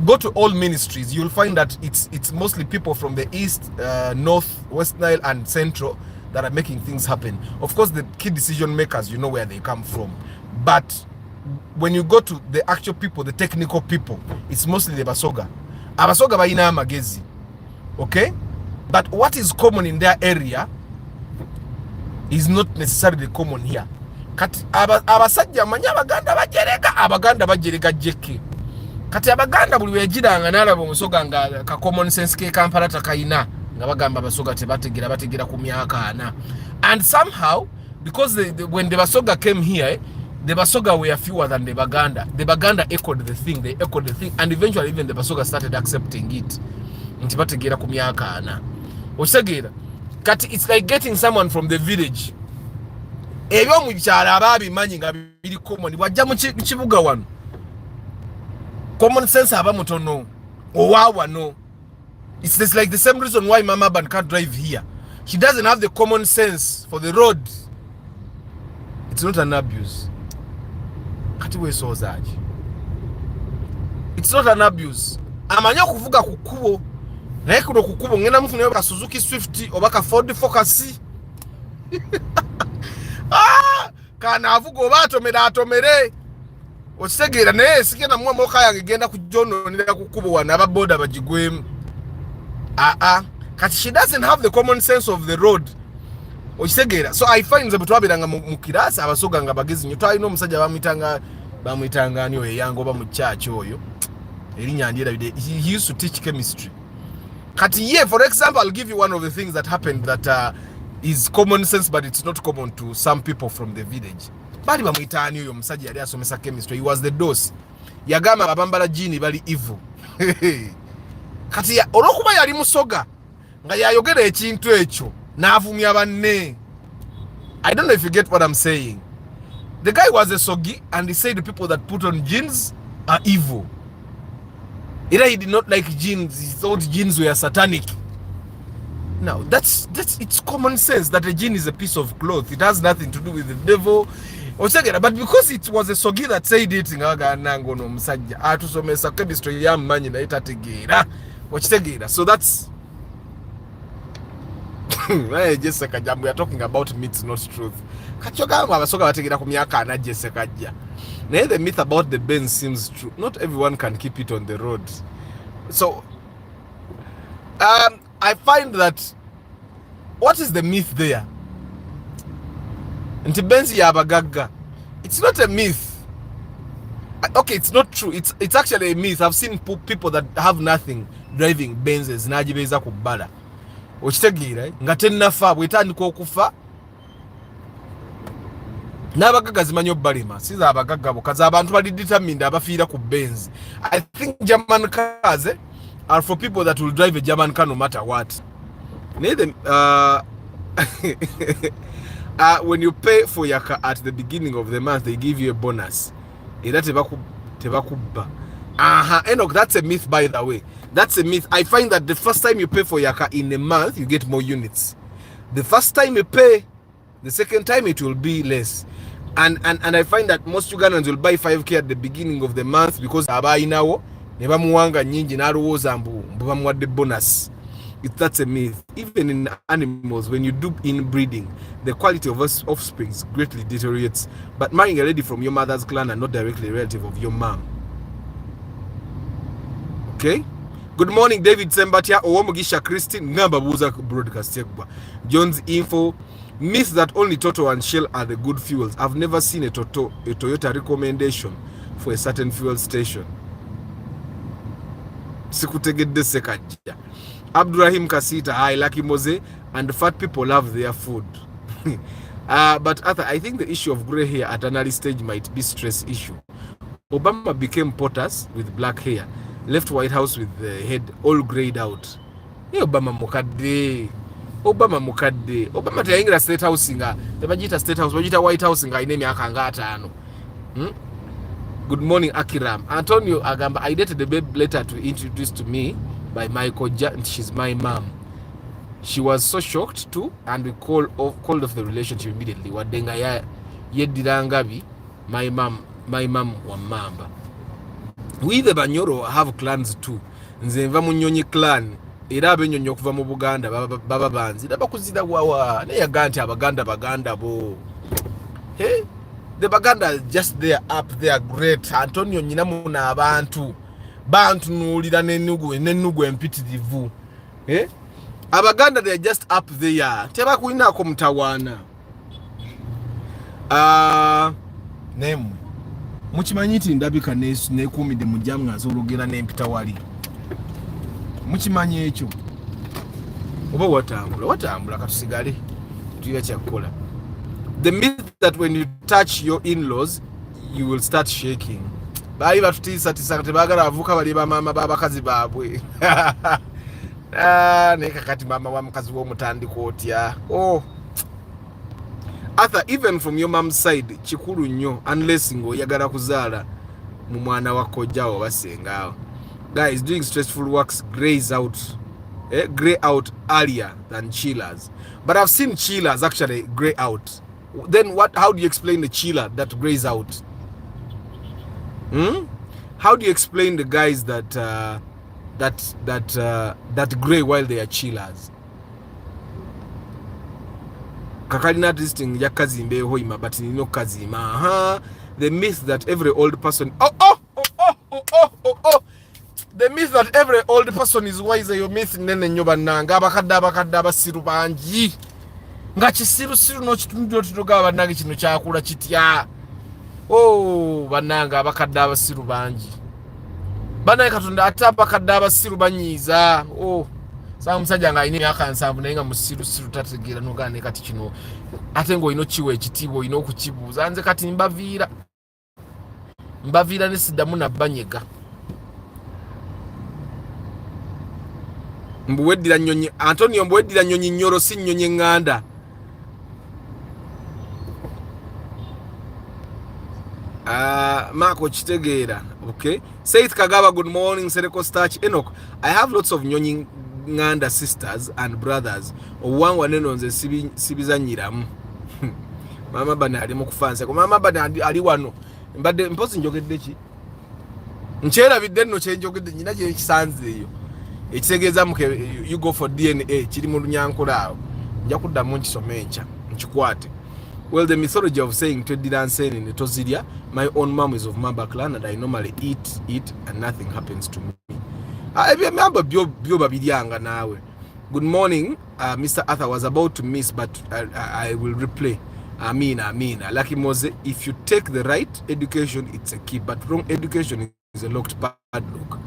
Speaker 1: Go to all ministries, you'll find that it's mostly people from the east, north, West Nile, and central that are making things happen. Of course, the key decision makers, you know where they come from, but when you go to the actual people, the technical people, it's mostly the Basoga. Abasoga baina magezi. Okay? But what is common in their area is not necessarily common here. Kati abasajja manya Abaganda bajereka, Abaganda bajereka jeke. Kati Abaganda buli wejiranga nalaba omusoga nga ka common sense ke Kampala takayina nga bagamba Basoga bategira ku myaka ana. And somehow, because when the Basoga came here, the Basoga were fewer than the Baganda. The Baganda echoed the thing, and eventually even the Basoga started accepting it. It's like getting someone from the village. Common sense no. It's just like the same reason why Mama Ban can't drive here. She doesn't have the common sense for the road. It's not an abuse. It's not an abuse. Amanya kuvuga kukubo. Naye kuno kukubo ngena mufune yoka Suzuki Swift obaka Ford Focus. Kana avuga obatomera atomere. Okitegera naye sikena mwa moka yange genda kujono nira kukubo wana ababoda bagigwemu. Kati she doesn't have the common sense of the road. So I find the betwabiranga mu kirasa Abasoga nga bagezi nyo twalina omusajja bamwitanga ani oyo yango ba mu church oyo erinya ndiera he used to teach chemistry. Kati ye, for example, I'll give you one of the things that happened that is common sense, but it's not common to some people from the village. Bali bamwitani oyo omusajja yali asomesa chemistry. He was the dose. Yagamba babambala jini bali evil. Kati olokuba yali Musoga nga yayogera ekintu ekyo n'avumya banne. I don't know if you get what I'm saying. The guy was a Sogi, and he said the people that put on jeans are evil. He did not like jeans. He thought jeans were satanic. Now that's it's common sense that a jean is a piece of cloth. It has nothing to do with the devil. But because it was a Sogi that said it, so that's Jessica Jam, we are talking about myths, not truth. The myth about the Benz seems true. Not everyone can keep it on the road. So I find that what is the myth there? It's not a myth. Okay, it's not true. It's actually a myth. I've seen people that have nothing driving Benzes najibeza kubala. Okitegera nga tennafa bwetandika okufa n'abagagga zimanyi obbalema siza abagagga bokazi abantu bali determined abafiira ku Benz. I think German cars are for people that will drive a German car no matter what. When you pay for your car at the beginning of the month, they give you a bonus. Enoch, that's a myth, by the way. That's a myth. I find that the first time you pay for your car in a month, you get more units. The first time you pay, the second time it will be less. And I find that most Ugandans will buy 5k at the beginning of the month because abayinawo ne bamuwanga nyingi n'alowooza mbu bamuwadde bonus. That's a myth. Even in animals, when you do inbreeding, the quality of offspring greatly deteriorates. But marrying a lady from your mother's clan and not directly a relative of your mom. Okay? Good morning, David Sembatia, Owomugisha Christine, Ngamba Buza broadcast. Jones Info, myth that only Toto and Shell are the good fuels. I've never seen a Toyota recommendation for a certain fuel station. Abdurrahim Kasita, hi, Lucky Mose, and fat people love their food. But Arthur, I think the issue of grey hair at an early stage might be stress issue. Obama became POTUS with black hair, left White House with the head all grayed out. Hey, Obama mukadde. Obama teyayingira State House nga tebagiyita State House, bagiyita White House nga alina emyaka nga 5. Good morning, Akiram. Antonio agamba, I dated a babe letter to introduce to me by Michael Jackson. She's my mom. She was so shocked too, and we called off the relationship immediately. Wadenga ya yedirangabi, my mom wa mamba. We the Banyoro have clans too. Nze nva mu Nnyonyi clan. Era abenyonyi okuva mu Buganda baba banzi bakuzira wawa naye ganti abaganda bo. Hey, the Baganda just there up there great. Antonio nyina muna abantu bantu nulira nenugu empitirivu. Hey, abaganda they are just up there. Teba kuina ko mtawana. Nemu mukimanyiti ndabika nekumide mujamu azologera nempita wali. Mukimanyi ekyo oba watambula katusigale tuya kyakola. The myth that when you touch your in-laws you will start shaking. Bali batutiisa tebagala avuka bali bamama babakazi baabwe. Naye kakati mama wa mukazi w'omutandika otya. Arthur, even from your mom's side kikulu nnyo unless ng'oyagala kuzaala mu mwana wa kojjawo basengaawo. Guys, doing stressful works grays out earlier than chillers. But I've seen chillers actually gray out. Then how do you explain the chiller that grays out? How do you explain the guys that gray while they are chillers? Kakalina disting yakazimbe hoima but no kazima. The myth that every old person the myth that every old person is wiser, your myth nene nyoba nanga abakadde abasiru bangi nga kisiru no kitundu tutoga bananga kino kyakula kitya. Bananga abakadde abasiru bangi banaye katonda ate abakadde abasiru banyiiza. Saa musajja nga alina emyaka 7 naye nga musiru tategeera nogane kati kino ate ng'olina kiwa ekitiibwa olina okukibuuza. Nze kati mbaviira ne siddamu nabbanyega. Mbuweddira nnyonyi Antonio, mbuweddira nnyonyi nnyoro si nnyonyi nganda. Marco kitegeera. Okay, Saith Kagaba, good morning. Sereko Starch Enoch, I have lots of nnyonyi nganda sisters and brothers. Owangu waneno nze sibizanyiramu. Mama bana ali mukufansa ko mama bana ali wano mbadde mpozi njogedde ki nchera bidde no kyenjogedde nyina je kisanze eyo ekitegeeza muke you go for DNA kiri mu lunyankulaawo nja kuddamu nkisome encha nkikwate. Well, the mythology of saying twedidanseni ne tozirya, my own mom is of Mamba clan and I normally eat and nothing happens to me. Remember byo babiryanga nawe. Good morning, Mr. Arthur was about to miss but I will replay. Amina. Lucky Mose, if you take the right education, it's a key, but wrong education is a locked padlock.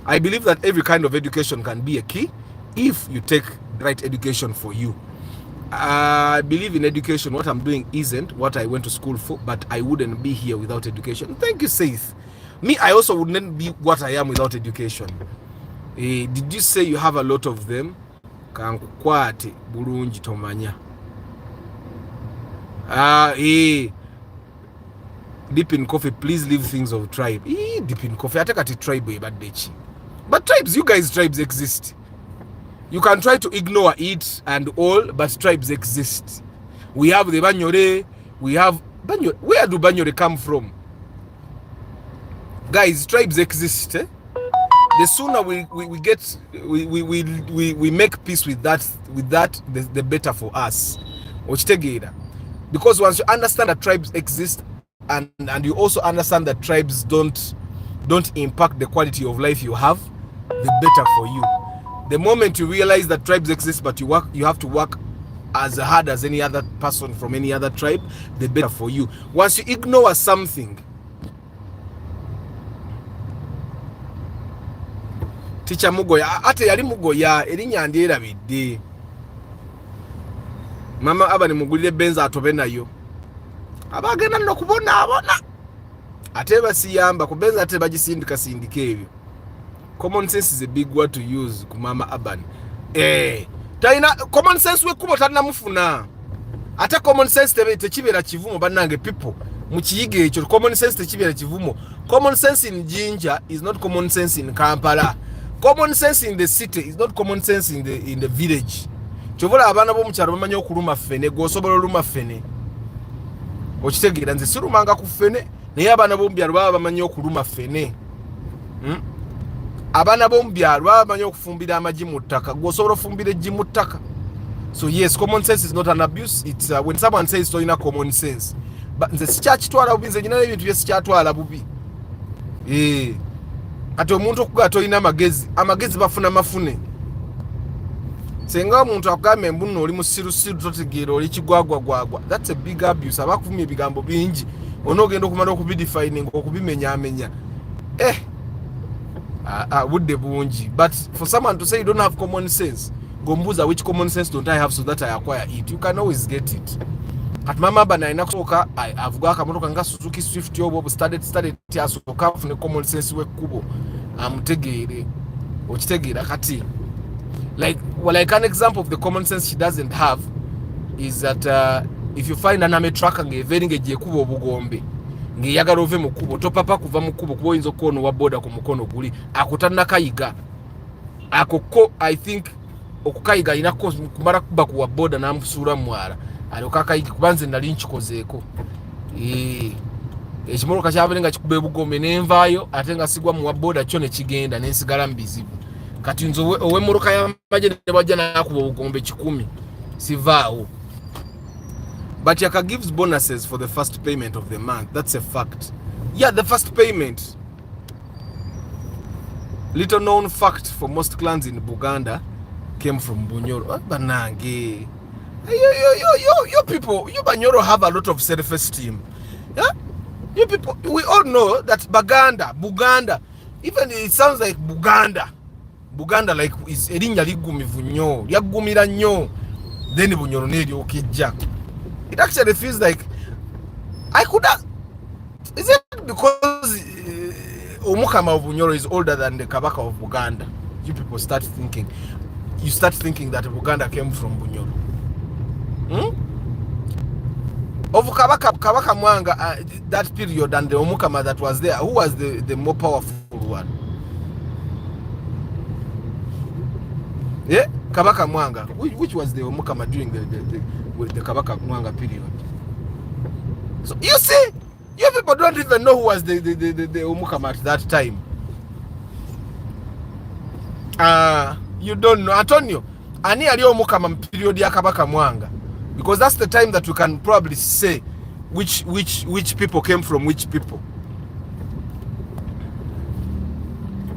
Speaker 1: I believe that every kind of education can be a key if you take the right education for you. I believe in education. What I'm doing isn't what I went to school for, but I wouldn't be here without education. Thank you, Saith. Me, I also wouldn't be what I am without education. Did you say you have a lot of them? Kankwate bulungi tomanya. Deep in coffee, please leave things of tribe. Deep in coffee, I take at a tribe, but tribes, you guys, tribes exist. You can try to ignore it and all, but tribes exist. We have the Banyore, we have Banyore. Where do Banyore come from? Guys, tribes exist. The sooner we make peace with that, the better for us. Because once you understand that tribes exist and you also understand that tribes don't impact the quality of life you have, the better for you. The moment you realize that tribes exist but you have to work as hard as any other person from any other tribe, the better for you. Once you ignore something, Teacher Mugoya ate yali Mugoya erinnya ndyerabidde. Mama Abani mugulire benza atobe nayo. Abagenda no kubona ate basiyamba ku benza ate bagisindika sindika ebyo. Common sense is a big word to use ku Mama Abani. Taina common sense we kubo tanna mufuna. Ate common sense tekibera kivumo bannange people mukiyige ekyo common sense tekibera kivumo. Common sense in Jinja is not common sense in Kampala. Common sense in the city is not common sense in the village. Chovola abana bo mukyalo bamanyi okuluma ffene gosobola oluma ffene. Okitegeera nze sirumanga ku ffene naye abana bo mubyalo baba bamanyi okuluma ffene. Abana bo mubyalo baba bamanyi okufumbira amagi mu ttaka gosobola ofumbira eggi mu ttaka. So yes, common sense is not an abuse. It's when someone says so ina common sense. But nze sikyakitwala bubi nze nyina ebintu bye sikyatwala bubi. Ate omuntu okuga toyina amagezi bafuna mafune. Senga omuntu akugamba embuno oli musirusiru totegeera oli kigwagwagwagwa. That's a big abuse. Abakuvumya ebigambo bingi onogenda okumala okubidefining okubimenya. Budde bungi. But for someone to say you don't have common sense, gombuza which common sense don't I have so that I acquire it, you can always get it. At Mama Bana inakusoka avuga akamotoka nga Suzuki Swift yobo started yasoka fune common sense we kubo amutegeere okitegeera kati like an example of the common sense she doesn't have is that if you find an army trucker ngeveringe je kubo obugombe ngiyagala ove mu kubo topapa kuva mu kubo kubo inzo kono wa boda ku mukono guli akutanna kayiga akoko I think okukayiga inako kumara kuba ku wa boda namusura mwala alokakayiga kubanze nali nchikozeeko ekimoloka kyabalenga kikube bugombe nenvaayo ate nga sigwa mu wa boda kyo ne kigenda nensigala mbizibu kati nzo owe moloka ya maje ne bajja nakuba bugombe 10 sivaawo. But Yaka gives bonuses for the first payment of the month. That's a fact. Yeah, the first payment. Little known fact for most clans in Uganda came from Bunyoro. Banange. You people, you Banyoro have a lot of self-esteem. Yeah? You people, we all know that Buganda, even it sounds like Buganda like is erinnya ligumivu nnyo, lyagumira nnyo. Then Bunyoro neri okijja. It actually feels like I could have. Is it because Omukama of Bunyoro is older than the Kabaka of Uganda? You people start thinking. You start thinking that Uganda came from Bunyoro. Of Kabaka Mwanga, that period and the Omukama that was there, who was the more powerful one? Yeah, Kabaka Mwanga. Which was the Omukama during the Kabaka Mwanga period? So you see, you people don't even know who was the Omukama at that time. You don't know. Antonio, ani ali Omukama period ya Kabaka Mwanga, because that's the time that we can probably say which people came from which people.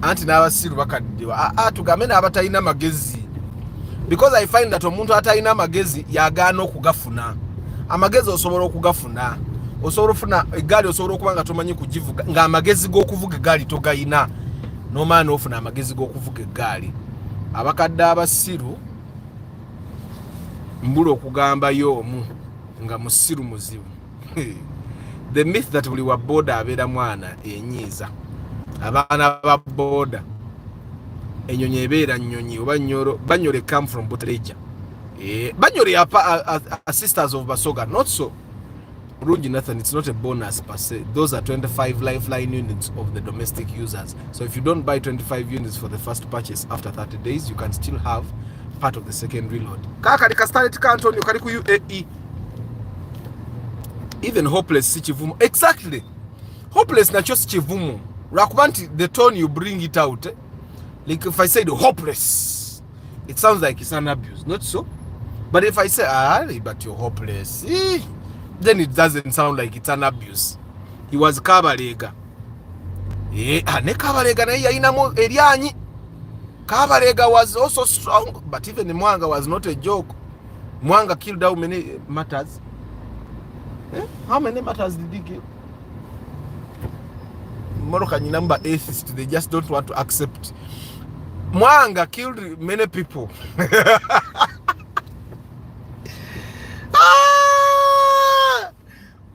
Speaker 1: Anti na abasiru bakaddiwa tugamena abatayina magezi, because I find that omuntu atayina magezi yagaana okugafuna. Amagezi osobola okugafuna, osobola ofuna egaali, osobola okuba nga tomanyi kugivuga nga amagezi g'okuvuga egaali togayina. No man ofuna amagezi g'okuvuga egaali. Abakadde abasiru mbula okugamba y'omu nga musiru muzibu. The myth that buli wa boda abeera mwana enyiiza. Abaana ba boda enyonyi ebeera nnyonyi oba nnyoro. Banyole come from Butleja. Banyole are sisters of Basoga. Not so. Runji Nathan, it's not a bonus per se. Those are 25 lifeline units of the domestic users. So if you don't buy 25 units for the first purchase after 30 days, you can still have part of the second reload. Kaka likastane Antonio kali ku UAE. Even hopeless si chivumo. Exactly. Hopeless na cho si chivumo. Rakubanti, the tone you bring it out. Like if I say the hopeless, it sounds like it's an abuse. Not so. But if I say, but you're hopeless, then it doesn't sound like it's an abuse. He was Kabalega. Ne Kabalega na yainamo erianyi. Kabalega was also strong, but even the Mwanga was not a joke. Mwanga killed how many martyrs? How many martyrs did he kill? Moroka number atheists, they just don't want to accept Mwanga killed many people.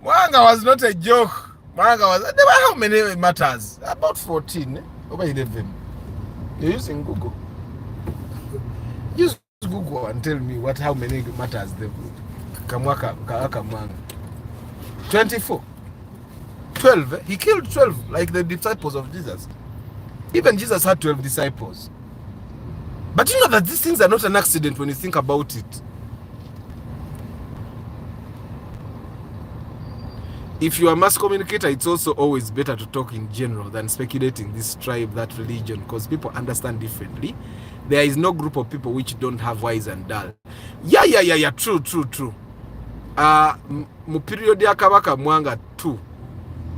Speaker 1: Mwanga was not a joke. Mwanga was, there were how many matters? About 14, over 11. You're using Google. Use Google and tell me how many matters they Kamwaka Mwanga. 24. 12. He killed 12, like the disciples of Jesus. Even Jesus had 12 disciples. But you know that these things are not an accident when you think about it. If you are a mass communicator, it's also always better to talk in general than speculating this tribe, that religion, because people understand differently. There is no group of people which don't have wise and dull. Yeah. True. Mu period ya Kabaka Mwanga too,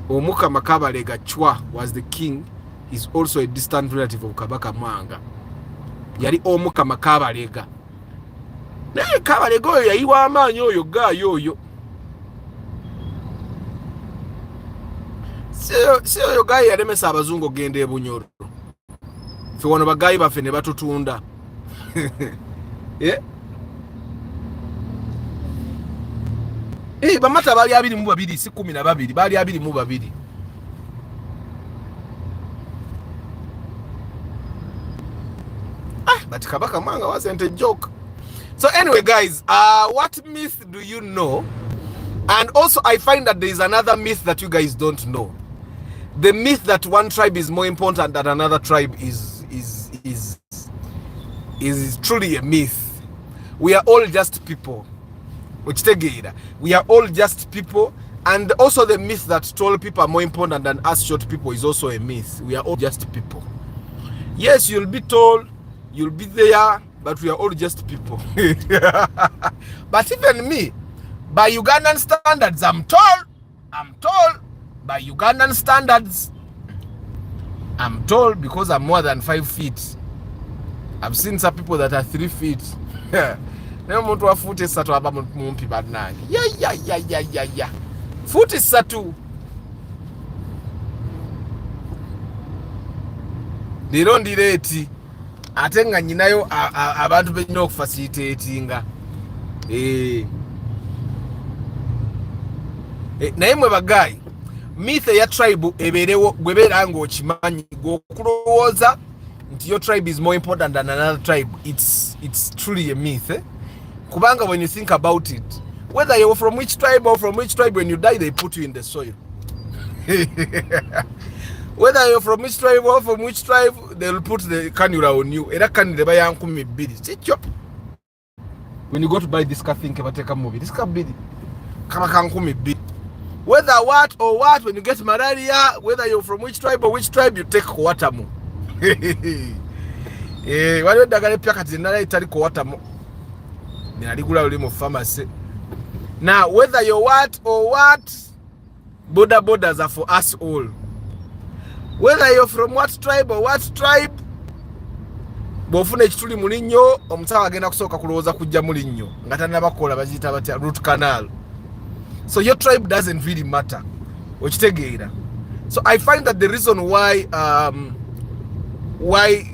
Speaker 1: Omuka Makabalega Chwa was the king. He's also a distant relative of Kabaka Mwanga. Yali Omuka Makabalega. Naye Kabalega oyo yayiwa amaanyi oyo gayo oyo. Si oyo gayi yalemesa abazungu ogenda e Bunyoro. Ffe wano bagayi baffe ne batutunda. Bamata bali 22 si 12 bali 22. But Kabaka Mwanga wasn't a joke. So anyway, guys, what myth do you know? And also I find that there is another myth that you guys don't know. The myth that one tribe is more important than another tribe is truly a myth. We are all just people. We are all just people. And also the myth that tall people are more important than us short people is also a myth. We are all just people. Yes, you'll be tall, you'll be there, but we are all just people. But even me, by Ugandan standards, I'm tall. By Ugandan standards, I'm tall because I'm more than 5 feet. I've seen some people that are 3 feet. Yeah. Futi satu aba mumpi badnangi. Yeah. Futi satu. Ndirondireti. Atenga nyinayo abantu benyo okufacilitatinga. Naye mwe bagayi. Myth ya tribe eberewo gwebera ngo kimanyi gokulowooza nti your tribe is more important than another tribe. It's truly a myth. Kubanga, when you think about it, whether you're from which tribe or from which tribe, when you die, they put you in the soil. Whether you're from which tribe or from which tribe, they'll put the canula on you. When you go to buy this car, think about a movie. This car bidi. Whether what or what, when you get malaria, whether you're from which tribe or which tribe, you take Kowatamu. Now, whether you're what or what, borders are for us all. Whether you're from what tribe or what tribe, bofune chituli mulinyo omusawa agenda kusoka kulowooza kujja mulinyo ngata nabakola bazita batya root canal. So your tribe doesn't really matter. So I find that the reason why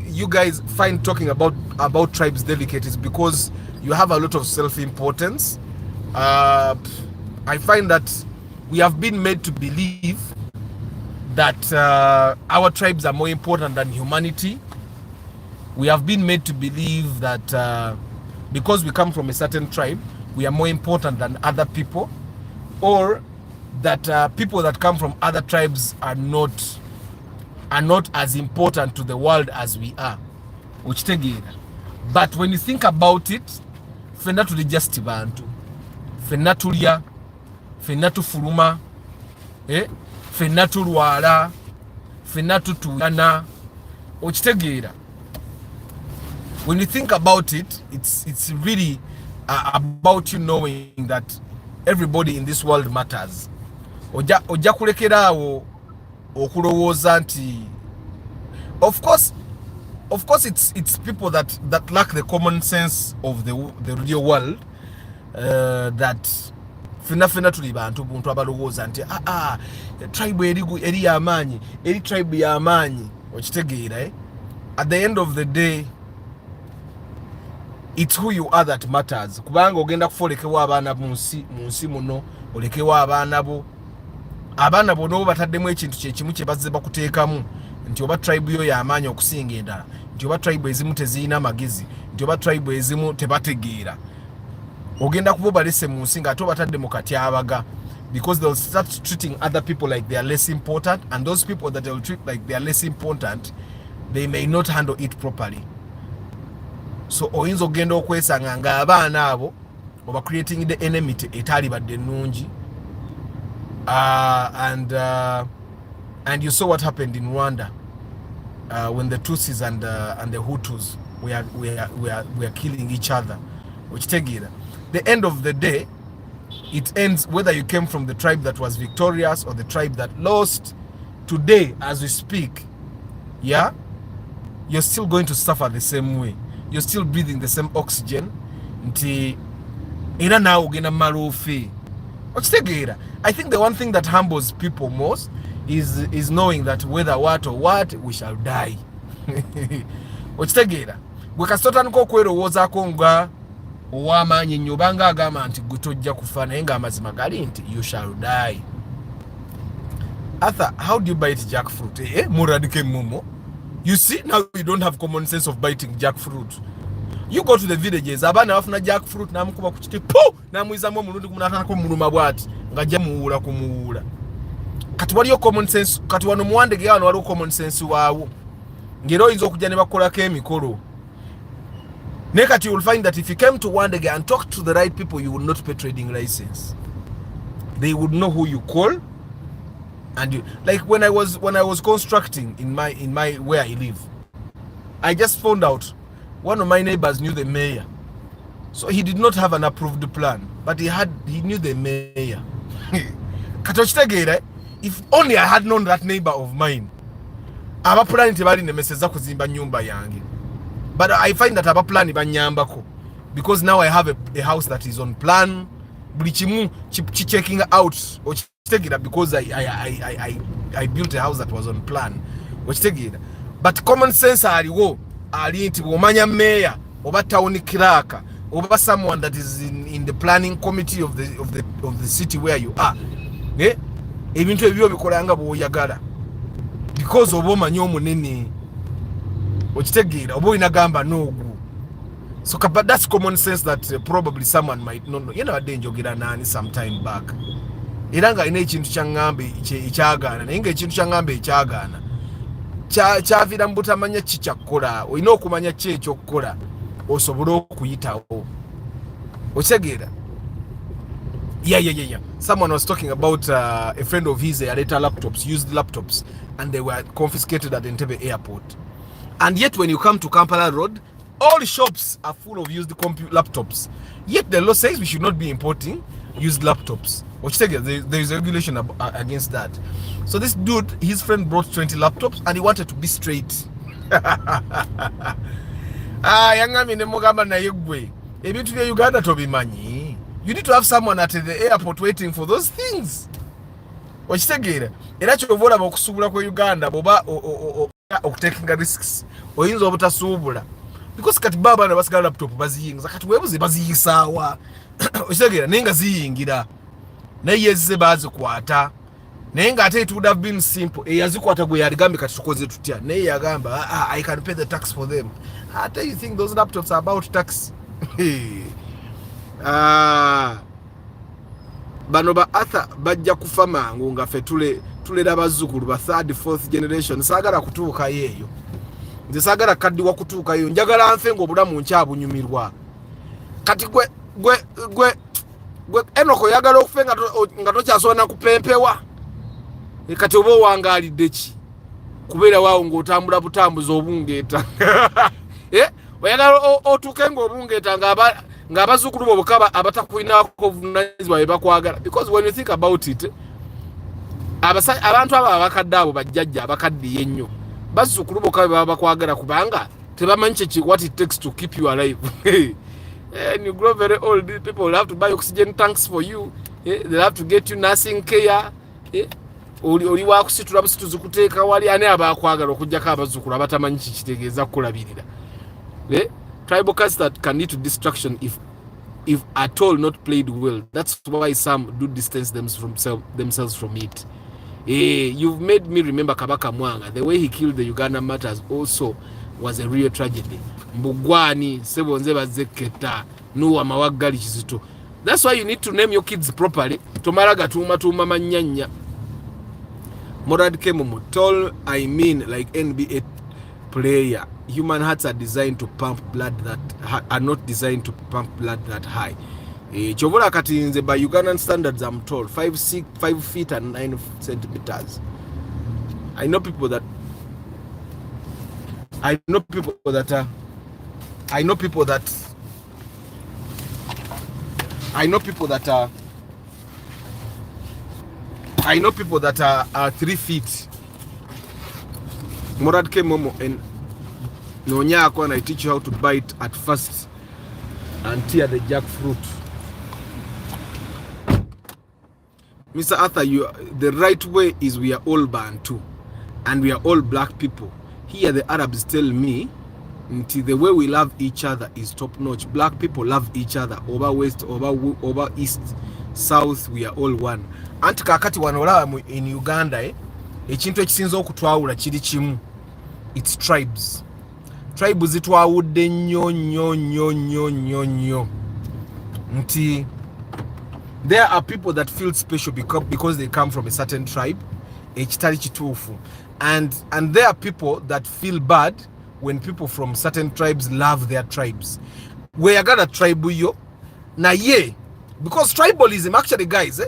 Speaker 1: you guys find talking about tribes delicate is because you have a lot of self-importance. I find that we have been made to believe that our tribes are more important than humanity. We have been made to believe that because we come from a certain tribe, we are more important than other people, or that people that come from other tribes are not as important to the world as we are. But when you think about it, fenna tuli just bantu, fenna tulya, fenna tufuluma, fenna tulwala, fenna tutuyana. Okitegeera. When you think about it, it's really about you knowing that everybody in this world matters. Ojja kulekerawo okulowooza nti, of course it's people that lack the common sense of the real world, that fena tuli bantu buntu abalowooza nti tribe eri y'amaanyi, eri tribe y'amaanyi. Okitegeera at the end of the day, it's who you are that matters. Kubanga ogenda kufolekewa abaana munsi muno, olekewa abaana bo no bataddemu ekintu kyekimu kye bazze bakuteekamu nti oba tribe yo y'amaanyi okusinga endala, nti oba tribe ezimu tezirina magezi, nti oba tribe ezimu tebategeera. Ogenda kuba balese mu nsi nga ate obatadde mu katyabaga, because they'll start treating other people like they are less important, and those people that they'll treat like they are less important, they may not handle it properly. So oyinza ogenda okwesanga nga abaana abo oba creating the enmity etali badde nnungi. And you saw what happened in Rwanda when the Tutsis and the Hutus were killing each other. Which tegira, the end of the day, it ends whether you came from the tribe that was victorious or the tribe that lost. Today, as we speak, yeah, you're still going to suffer the same way. You're still breathing the same oxygen. Nti era na ugenda marufi. I think the one thing that humbles people most is knowing that whether what or what, we shall die. Okitegera gwekasota nko kwerowozaako nga ow'amaanyi nnyo banga agamba nti gwe tojja kufa naye ng'amazima gali nti you shall die. Arthur, how do you bite jackfruit? Muradike mumo. You see, now you don't have common sense of biting jackfruit. You go to the villages, abana bafuna jackfruit namukuba ku kiti po namwizamu omulundi gumunatako muluma bwati ngajja muwula kumuwula. Kati waliyo common sense, kati wano muwandege wano waliwo common sense waawo. Ngero oyinza okujja ne bakolako emikolo. Ne kati you will find that if you came to Wandege and talk to the right people, you will not pay trading license. They would know who you call. And you, like when I was constructing in my where I live, I just found out one of my neighbors knew the mayor. So he did not have an approved plan, but he knew the mayor. If only I had known that neighbor of mine. Aba plan tebali nemeseza kuzimba nyumba yange. But I find that aba plan banyambako because now I have a house that is on plan. Bulichimu checking out or take it up because I built a house that was on plan. Which take it. But common sense aliwo ali nti omanya mayor oba town clerk oba someone that is in the planning committee of the city where you are. Ebintu ebyo bikolanga bwoyagala because oba omanyi omunene okitegeera oba inagamba nogu. So but that's common sense that probably someone might not know. You know njogera nani sometime back era nga ine ekintu kyangambe ekyagaana naye nga ekintu kyangambe ekyagaana kyavira mbutamanya kikyakkola olina okumanya ki ekyokukola osobola okuyitawo okitegeera. Yeah. Someone was talking about a friend of his later laptops, used laptops, and they were confiscated at Entebbe airport. And yet when you come to Kampala Road, all shops are full of used laptops. Yet the law says we should not be importing used laptops. There is a regulation against that. So this dude, his friend brought 20 laptops and he wanted to be straight. Yangami ne mugamba na yegwe. Ebintu bya Uganda tobimanyi. You need to have someone at the airport waiting for those things. Okitegeera era kyovola okusuubula kwa Uganda boba okutakinga risks oyinza obutasuubula because kati baba na basigala laptop baziyingiza kati webuze baziyisaawa okitegeera naye nga ziyingira naye yezze bazikwata naye nga ate it would have been simple eyazikwata gwe yaligambe kati tukoze tutya naye yagamba I can pay the tax for them. Ate you think those laptops are about tax? Bano ba Arthur bajja kufa mangu nga fe tulera bazzukulu ba 3rd 4th generation. Sagala kutuuka yeyo nze sagala kaddi wa kutuuka yeyo njagala nfe ngo obulamu nkyabunyumirwa kati gwe Enoko yagala okufe nga tokyasobola kupempewa kati oba owangalidde ki kubeera waawo ng'otambula butambuzi obungeeta oyagala otuuke ng'obungeeta ng'abazzukulu bo bokaba abatakulinako obuvunanyizibwa bye bakwagala because when you think about it abantu abo abakadde abo bajjajja abakaddiye ennyo bazzukulu bokaba baba bakwagala kubanga tebamanyi what it takes to keep you alive. And you grow very old, people will have to buy oxygen tanks for you. They'll have to get you nursing care. oli wakusitula busituzi kuteeka wali ani abakwagala okujjako abazzukulu abatamanyi kikitegeeza kukulabirira. Tribal casts that can lead to destruction if at all not played well. That's why some do distance themselves from it. You've made me remember Kabaka Mwanga. The way he killed the Uganda matters also was a real tragedy. Mbugwani sebonze bazeketa nuwa mawagali kizito. That's why you need to name your kids properly. Tomaraga tuma manyanya. Morad Kemomo, tall, I mean like NBA player. Human hearts are designed to pump blood that are not designed to pump blood that high. Chovola katinze by Ugandan standards, I'm told 5 feet and 9 centimeters. I know people that are 3 feet. Morad Kemomo and Nonyako, and I teach you how to bite at first and tear the jackfruit. Mr. Arthur, the right way is we are all Bantu and we are all black people. Here the Arabs tell me until the way we love each other is top notch. Black people love each other over west, over east, south, we are all one. Anti kakati wanola in Uganda ekintu ekisinza okutwawula kiri kimu. It's tribes. Tribes zitwawudde nnyo nti there are people that feel special because they come from a certain tribe ekitali kituufu, and there are people that feel bad when people from certain tribes love their tribes. Weyagala tribe yo na ye, because tribalism actually, guys,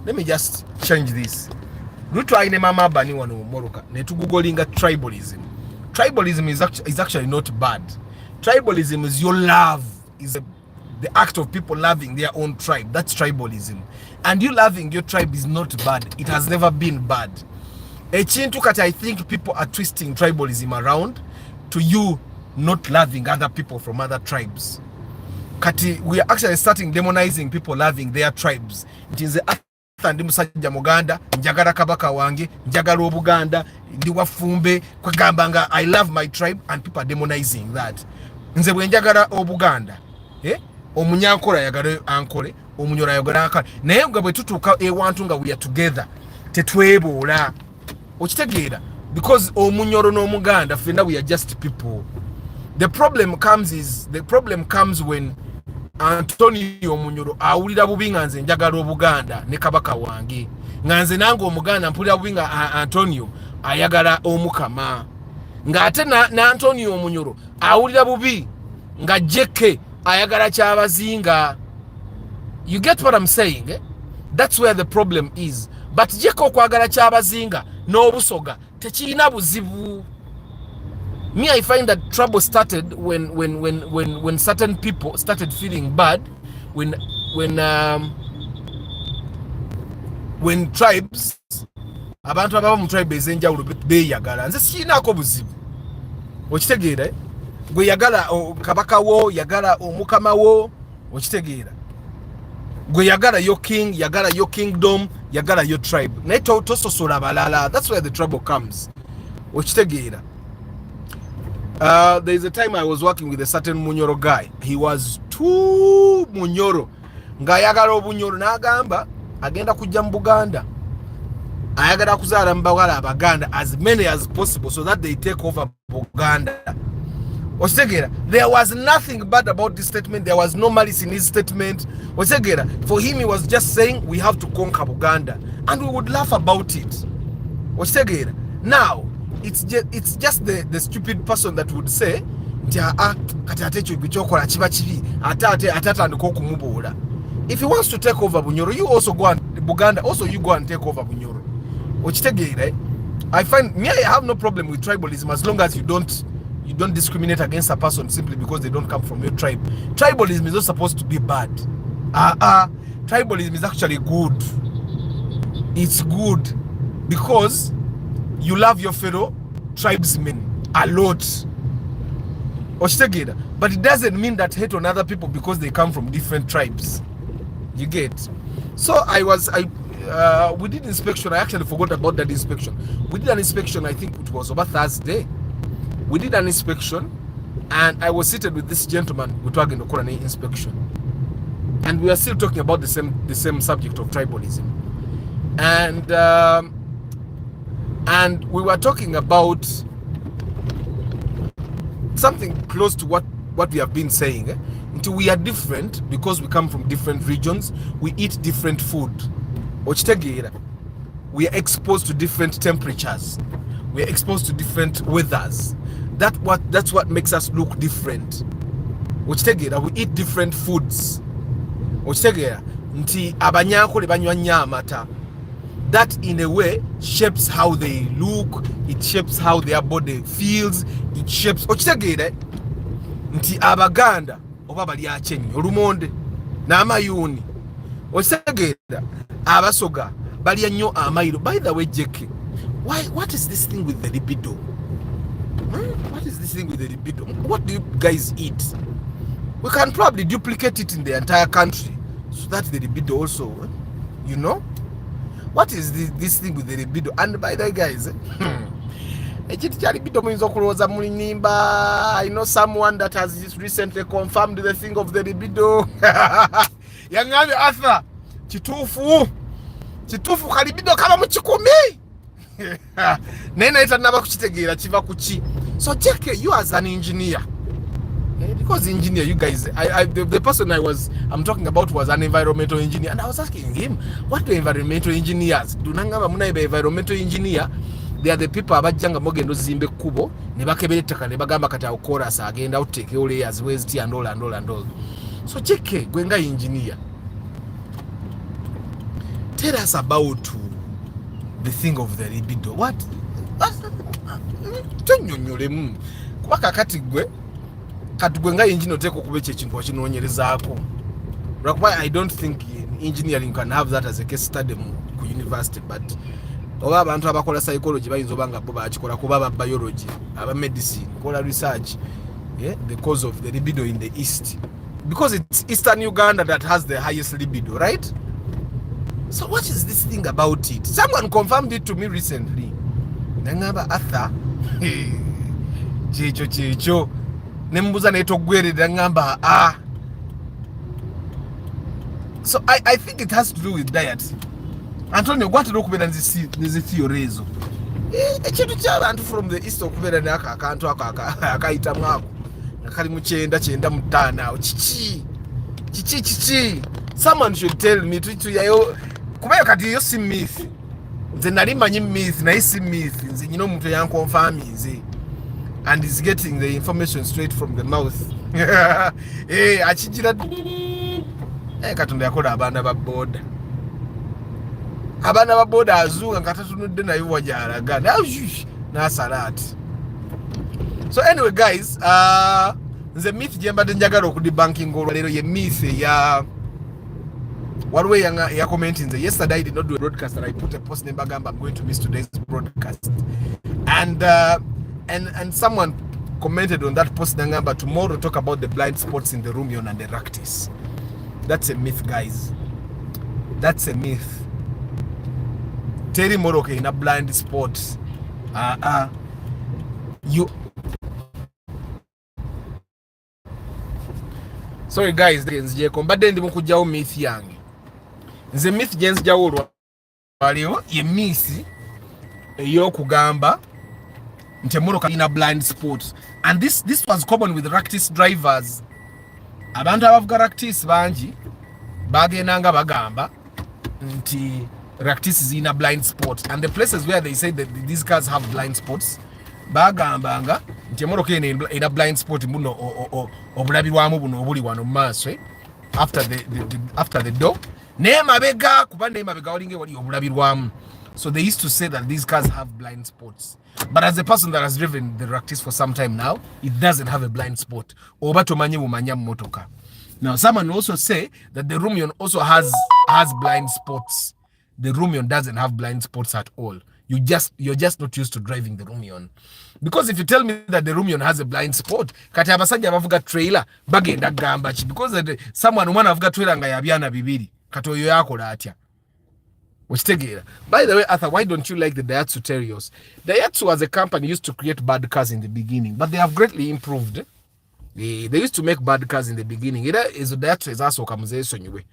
Speaker 1: let me just change this. Ruto aine mama bani wano moroka netugugolinga tribalism. Tribalism is actually not bad. Tribalism is your love, is the act of people loving their own tribe. That's tribalism. And you loving your tribe is not bad. It has never been bad. Echintu kati, I think people are twisting tribalism around to you not loving other people from other tribes. Kati, we are actually starting demonizing people loving their tribes. It is the ndi musajja muganda njagala kabaka wange njagala obuganda ndi wafumbe kwagamba nga I love my tribe, and people are demonizing that. Nze bwe njagala obuganda omunyankola yagala ankole, omunyora yagala ankole, naye nga bwe tutuuka ewantu nga we are together tetweboola. Okitegeera, because omunyoro n'omuganda fenna we are just people. The problem comes when Antonio Munyoro awulira bubi nga nze njagala obuganda ne kabaka wange, nga nze nange omuganda mpulira bubi nga Antonio ayagala omukama, nga ate na Antonio Munyoro awulira bubi nga Jeke ayagala kyabazinga. You get what I'm saying? That's where the problem is. But Jeke okwagala kyabazinga n'obusoga tekirina buzibu. Me, I find that trouble started when certain people started feeling bad when tribes abantu ababa mu tribe ezenjawulo beyagala. Nze siinaako buzibu, okitegeera, gwe yagala kabaka wo, yagala omukama wo, okitegeera, gwe yagala your king, yagala your kingdom, yagala your tribe, naye tososola balala. That's where the trouble comes, okitegeera. There is a time I was working with a certain Munyoro guy. He was too Munyoro. Nga ayagala obunyoro n'agamba agenda kujja mu Buganda. Ayagala kuzaala mbawala abaganda as many as possible so that they take over Buganda. Osegera, there was nothing bad about this statement. There was no malice in his statement. Osegera, for him he was just saying we have to conquer Buganda, and we would laugh about it. Osegera, now it's just the stupid person that would say if he wants to take over Bunyoro, you also go and Buganda, also you go and take over Bunyoro. I find me, I have no problem with tribalism as long as you don't discriminate against a person simply because they don't come from your tribe. Tribalism is not supposed to be bad. Tribalism is actually good. It's good because you love your fellow tribesmen a lot. But it doesn't mean that hate on other people because they come from different tribes. You get? So we did inspection. I actually forgot about that inspection. We did an inspection, I think it was over Thursday. We did an inspection, and I was seated with this gentleman. We're talking about an inspection, and we are still talking about the same subject of tribalism, and we were talking about something close to what we have been saying. Until we are different because we come from different regions, we eat different food. We are exposed to different temperatures. We are exposed to different weathers. That's what makes us look different. We eat different foods. That in a way shapes how they look, it shapes how their body feels, it shapes Abaganda oba bali achenyi olumonde n'amayuni osegeera abasoga bali nnyo amayiro. By the way, Jeke, what is this thing with the libido? What is this thing with the libido? What do you guys eat? We can probably duplicate it in the entire country so that the libido also, you know, what is this thing with the libido? And by the way, guys, I know someone that has just recently confirmed the thing of the libido. Yangabe Arthur, chitufu kalibido kama mchikumi. Nena itanaba kuchitegira chiva kuchi. So Jeke, you as an engineer, because engineer, you guys, the person I'm talking about was an environmental engineer, and I was asking him, what do environmental engineers do? Nangaba muna environmental engineer. They are the people abajjanga mogendo zimbe kubo ne bakebera ettaka ne bagamba kati awukora sa agenda uteke layers waste and all. So Jeke, gwenga engineer, tell us about the thing of the libido. What tonyonyolemu kubaka kati gwe gwenga engineer oteko kubeche ekintu kinonyerezako. I don't think engineering can have that as a case study ku university, but oba abantu abakola psychology bayinza obanga bo bakikola kuba biology, aba medicine, kola research, the cause of the libido in the east, because it's eastern Uganda that has the highest libido, right? So what is this thing about it? Someone confirmed it to me recently. Nangaba Arthur, checho nembuza netogwere nangamba So I think it has to do with diet. Antonio, what do you know this theory? Ekintu ky'abantu from the east okubeera n'ako akantu ako akayitamu ako nga kali mu kyenda mutaana awo kiki. Someone should tell me tuyayo kubayo kati yo si myth. Nze nali manyi myth naye si myth. Nze nyina omuntu yankonfirminze and is getting the information straight from the mouth. Akigira Katonda yakola abaana ba boda. Abana ba boda azunga ngatatunudde nayo wajalaga na salati. So anyway guys, the myth jembadde njagala okudebunking olwaleero ye myth ya waliwo ya commenting. Yesterday I did not do a broadcast and I put a post nembagamba I'm going to miss today's broadcast, and someone commented on that post nangamba tomorrow talk about the blind spots in the Rumion and the Raktis. That's a myth, guys. That's a myth. Terry Moroke in a blind spot. Sorry guys, nze kombadde ndi mukujjawo myth yange. Nze myth gyenzijawo olwaleero ye myth ey'okugamba nti Moroka in a blind spot. And this was common with Raktis drivers. Abantu abavuga Raktis bangi bagendanga bagamba nti Raktis is in a blind spot, and the places where they say that these cars have blind spots bagambanga nti Moroka in a blind spot muno obulabirwamu buno obuli wano maaso after the door ne mabega kuba ne mabega walinge wali obulabirwamu. So they used to say that these cars have blind spots. But as a person that has driven the Raktis for some time now, it doesn't have a blind spot. Oba tomanyi mumanya motoka. Now someone will also say that the Rumion also has blind spots. The Rumion doesn't have blind spots at all. You're just not used to driving the Rumion. Because if you tell me that the Rumion has a blind spot, kati abasajja bavuga trailer bagenda gamba ki, because someone umwana avuga trailer nga yabyana bibiri kati oyo yakola atya. By the way, Arthur, why don't you like the Daihatsu Terios? Daihatsu as a company used to create bad cars in the beginning, but they have greatly improved. They used to make bad cars in the beginning. Is Daihatsu is also anyway.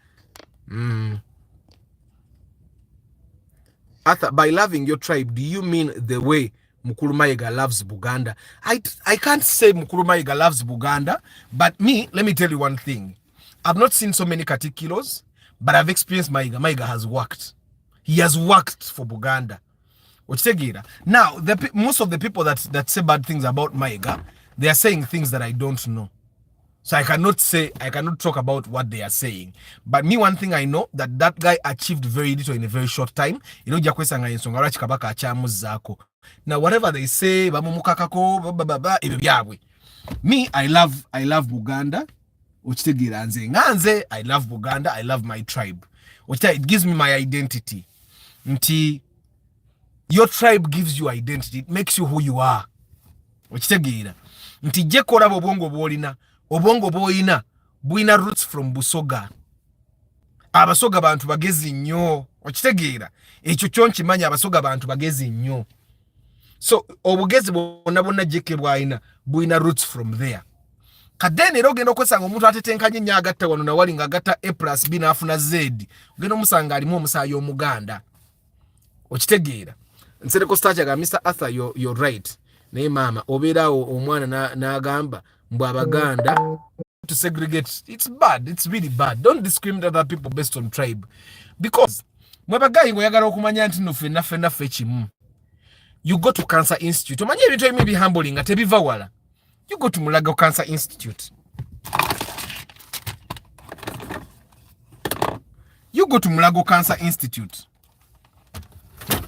Speaker 1: Arthur, by loving your tribe, do you mean the way Mukulu Mayiga loves Buganda? I can't say Mukulu Mayiga loves Buganda, but me, let me tell you one thing. I've not seen so many Katikilos, but I've experienced Mayiga. Mayiga has worked. He has worked for Buganda. Now, most of the people that say bad things about Mayiga, they are saying things that I don't know. So I cannot talk about what they are saying. But me, one thing I know, that guy achieved very little in a very short time. Now, whatever they say, me, I love Buganda. I love Buganda. I love my tribe. It gives me my identity. Your tribe gives you identity. It makes you who you are. Obongo boina buina roots from Busoga. Abasoga bantu bagezi nnyo. Okitegeera. Ekyo kyonki manya abasoga bantu bagezi nnyo. So obugezi bonna jeke buina roots from there. Kadeni ero genda okwesanga omuntu atetenkanye nnyo agatta wano na wali nga agatta A+B n'afuna Z. Ogenda omusanga alimu omusaayi omuganda. Okitegeera. Nsereko stacha ga Mr. Arthur, you're right. Naye mama obeerawo omwana n'agamba Abaganda to segregate. It's bad. It's really bad. Don't discriminate other people based on tribe. Because you go to Cancer Institute. You may be humbling at You go to Mulago Cancer Institute. You go to Mulago Cancer Institute.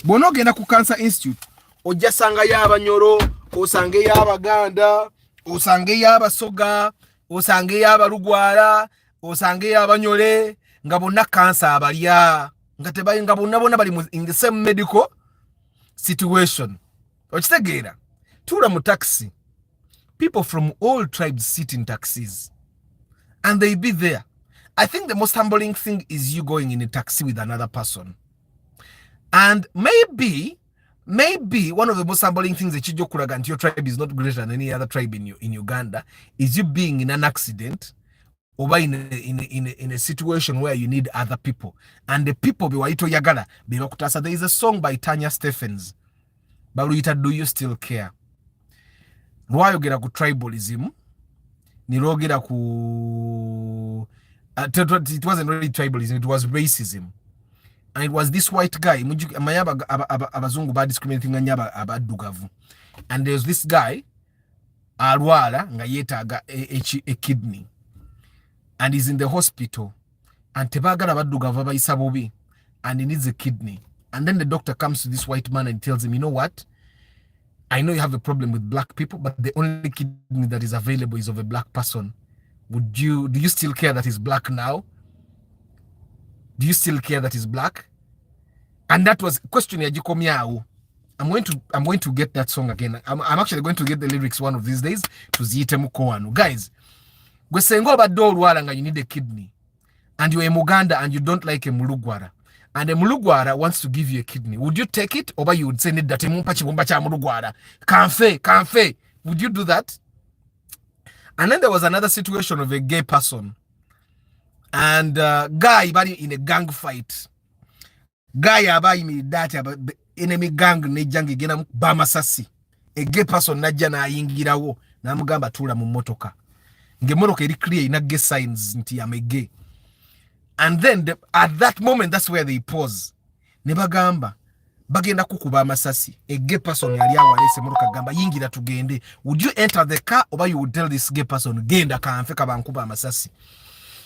Speaker 1: Bono genda ku Cancer Institute. Ojasanga y'Abanyoro, osange y'Abaganda, osange y'Abasoga, osange y'Abalugwala, osange y'Abanyole, nga bonna cancer abalya, nga tebayi nga bonna bali in the same medical situation. Okitegeera, tula mu taxi. People from all tribes sit in taxis and they be there. I think the most humbling thing is you going in a taxi with another person. And maybe one of the most humbling things that your tribe is not greater than any other tribe in Uganda is you being in an accident or in a situation where you need other people. And the people biwaito yagala bibakutasa. There is a song by Tanya Stephens. Baluita, do you still care? Rwayogera ku tribalism. Nirogera ku it wasn't really tribalism, it was racism. And it was this white guy. Abazungu ba discriminating abadugavu. And there's this guy, alwala nga yetaga a kidney, and he's in the hospital. And tebagala abadugavu abayisa bubi, and he needs a kidney. And then the doctor comes to this white man and tells him, you know what? I know you have a problem with black people, but the only kidney that is available is of a black person. Do you still care that he's black now? Do you still care that he's black? And that was question ya Jikomiao. I'm going to get that song again. I'm actually going to get the lyrics one of these days to Zite Mukoanu. Guys, we saying about Dolwalanga, you need a kidney. And you're a Muganda and you don't like a Mulugwara. And a Mulugwara wants to give you a kidney. Would you take it? Or you would say that Mulugwara. Kanfe. Would you do that? And then there was another situation of a gay person. And guy in a gang fight. Guy abayi mi data the enemy gang ne jangi gena bamasasi. A gay person najja na ayingirawo na mugamba tula mu motoka. Nge motoka eri clear ina gay signs nti am a gay. And then at that moment that's where they pause. Ne bagamba bagenda kukuba amasasi. A gay person yali awalese motoka gamba yingira tugende. Would you enter the car or you would tell this gay person genda kanfeka bankuba amasasi?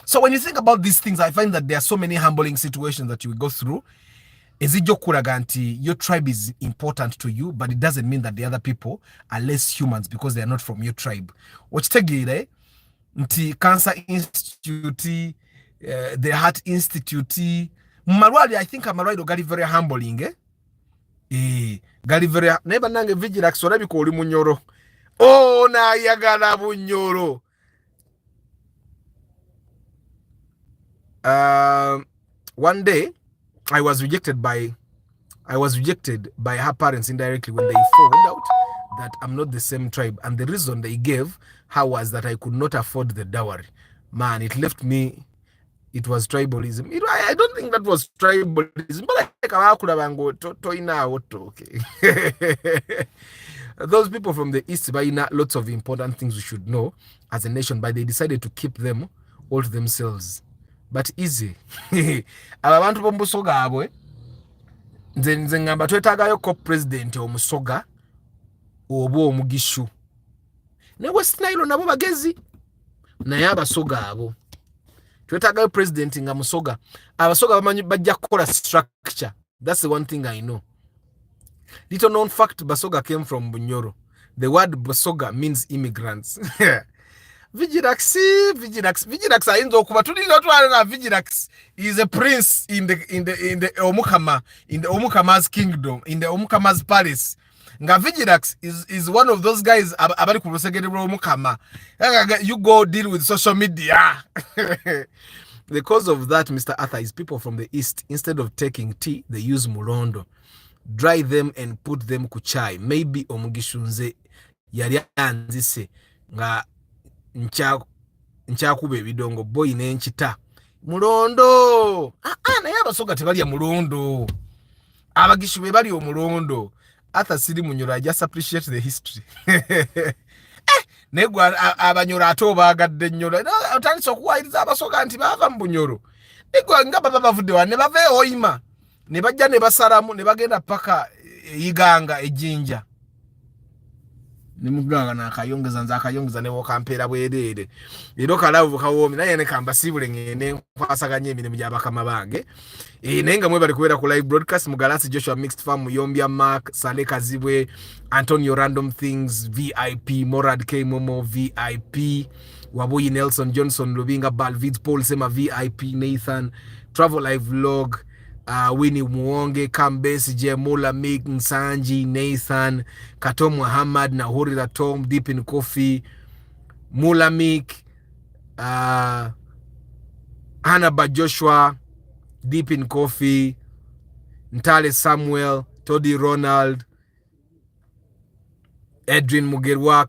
Speaker 1: So when you think about these things, I find that there are so many humbling situations that you will go through. Your tribe is important to you, but it doesn't mean that the other people are less humans because they are not from your tribe. Nti Cancer Institute, the Heart Institute, Marwali, I think Marwali gali very humbling, gali very neba nange vigilax orabi ko oli munyoro. Oh na yagala bunyoro. One day, I was rejected by her parents indirectly when they found out that I'm not the same tribe. And the reason they gave her was that I could not afford the dowry. Man, it left me. It was tribalism. I don't think that was tribalism, but okay. Those people from the East, by lots of important things we should know as a nation, but they decided to keep them all to themselves. But easy. Abantu bomusoga abwe nze ngamba twetagayo ko president omusoga oba omugishu ne West Nile nabo bagezi naye abasoga abo twetagayo president nga musoga abasoga bamanyi bajja kukola structure. That's the one thing I know. Little known fact, Basoga came from Bunyoro. The word Basoga means immigrants. Vigilax Vigilax is a prince in the Omukama's kingdom, in the Omukama's palace. Nga Vigilax is one of those guys abari kurusegede Omukama. You go deal with social media. Because of that, Mr. Arthur, is people from the East, instead of taking tea, they use murondo. Dry them and put them kuchai. Maybe omugishunze yali anzise nga nchakube bidongo boy nenchita mulondo naye abasoga tebalya mulondo, abagishu be bali omulondo. Arthur siri munyoro, I just appreciate the history. Negwa abanyoro ato bagadde nyoro otandise okuwayiriza abasoga nti bava mu Bunyoro. Negwa nga baba bavudde wa ne bave oyima ne bajja ne basalamu ne bagenda paka Iganga ejinja ne muganga nakayongeza nza akayongeza ne wokampera bwerere ero kalavu kawomi naye ne kamba sibule ngene kwasaganye emirimu gy'abakama bange nenga mwe bali kuwera ku live broadcast Mugalasi Joshua Mixed Farm Muyombya Mark Sale Kazibwe Antonio Random Things VIP Morad K Momo VIP Waboyi Nelson Johnson Lubinga Balvid Paul Sema VIP Nathan Travel Live Vlog Winnie Muonge Kambesi Jemula Mik Nsanji Nathan Katom Muhammad Nahurira Tom Deep in Coffee Mulamik Hanaba Joshua Deep in Coffee Ntale Samuel Toddy Ronald Edwin Mugerwa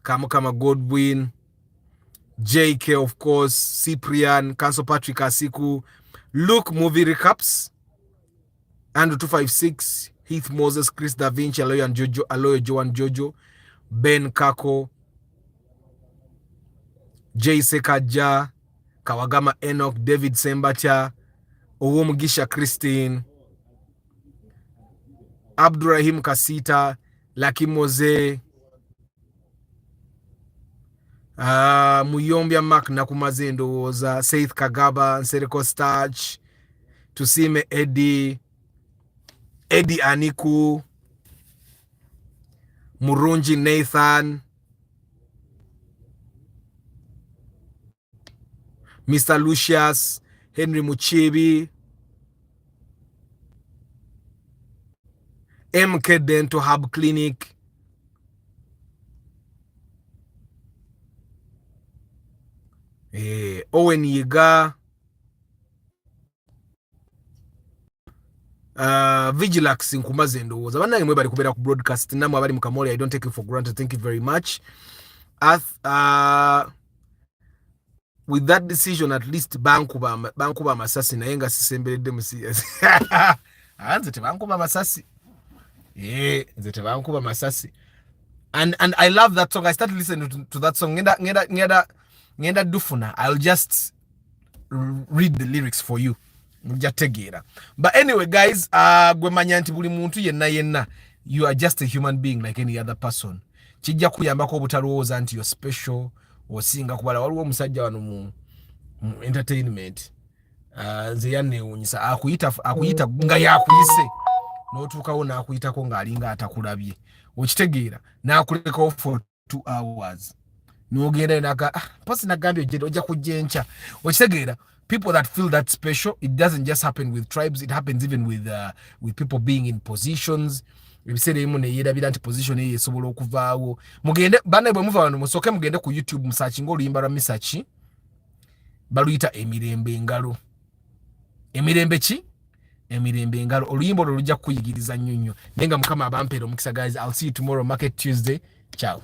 Speaker 1: Kamukama Godwin JK of course Cyprian Council Patrick Asiku Luke Movie Recaps Andrew 256 Heath Moses Chris Da Vinci Aloy and Jojo Aloy Joan Jojo Ben Kako Jay Sekaja Kawagama Enoch David Sembacha Owomugisha Christine Abdurrahim Kasita Lucky Moze Muyombya Mark Nakumaze ndowooza Saith Kagaba Nsereko Starch Tusime Eddie Aniku Murunji Nathan Mr. Lucius Henry Muchibi MK Dental Hub Clinic Owen Yiga Vigilax Nkumaze ndowooza bannange mwe bali kubeera ku broadcast namwe abali mu Kamoli. I don't take it for granted. Thank you very much. With that decision at least bankuba amasasi naye nga sisemberedde musiyasi nze tebankuba amasasi nze tebankuba amasasi and I love that song. I started listening to that song ngenda dufuna. I'll just read the lyrics for you mujategeera. But anyway guys, gwe manya nti buli muntu yenna you are just a human being like any other person. Kijja kuyambako obutalowooza nti you're special osinga kubala. Waliwo omusajja wano mu entertainment nze yanneewuunyisa akuyita nga yakuyise n'otuukawo n'akuyitako ng'alinga atakulabye okitegeera n'akulekawo for 2 hours n'ogenda naka posi nagambye ojja kujja enkya okitegeera. People that feel that special, it doesn't just happen with tribes, it happens even with people being in positions. Ebisere bimu ne yerabira nti position eyo esobola okuvaawo. Mugende bana bwe muva wano musoke mugende ku YouTube musearching oluyimba lwa Misachi baluyita emirembe engalo. Emirembe ki? emirembe engalo oluyimba olwo lujja kukuyigiriza nnyo nnyo naye nga mukama abampeera omukisa guys. I'll see you tomorrow Market Tuesday. Ciao.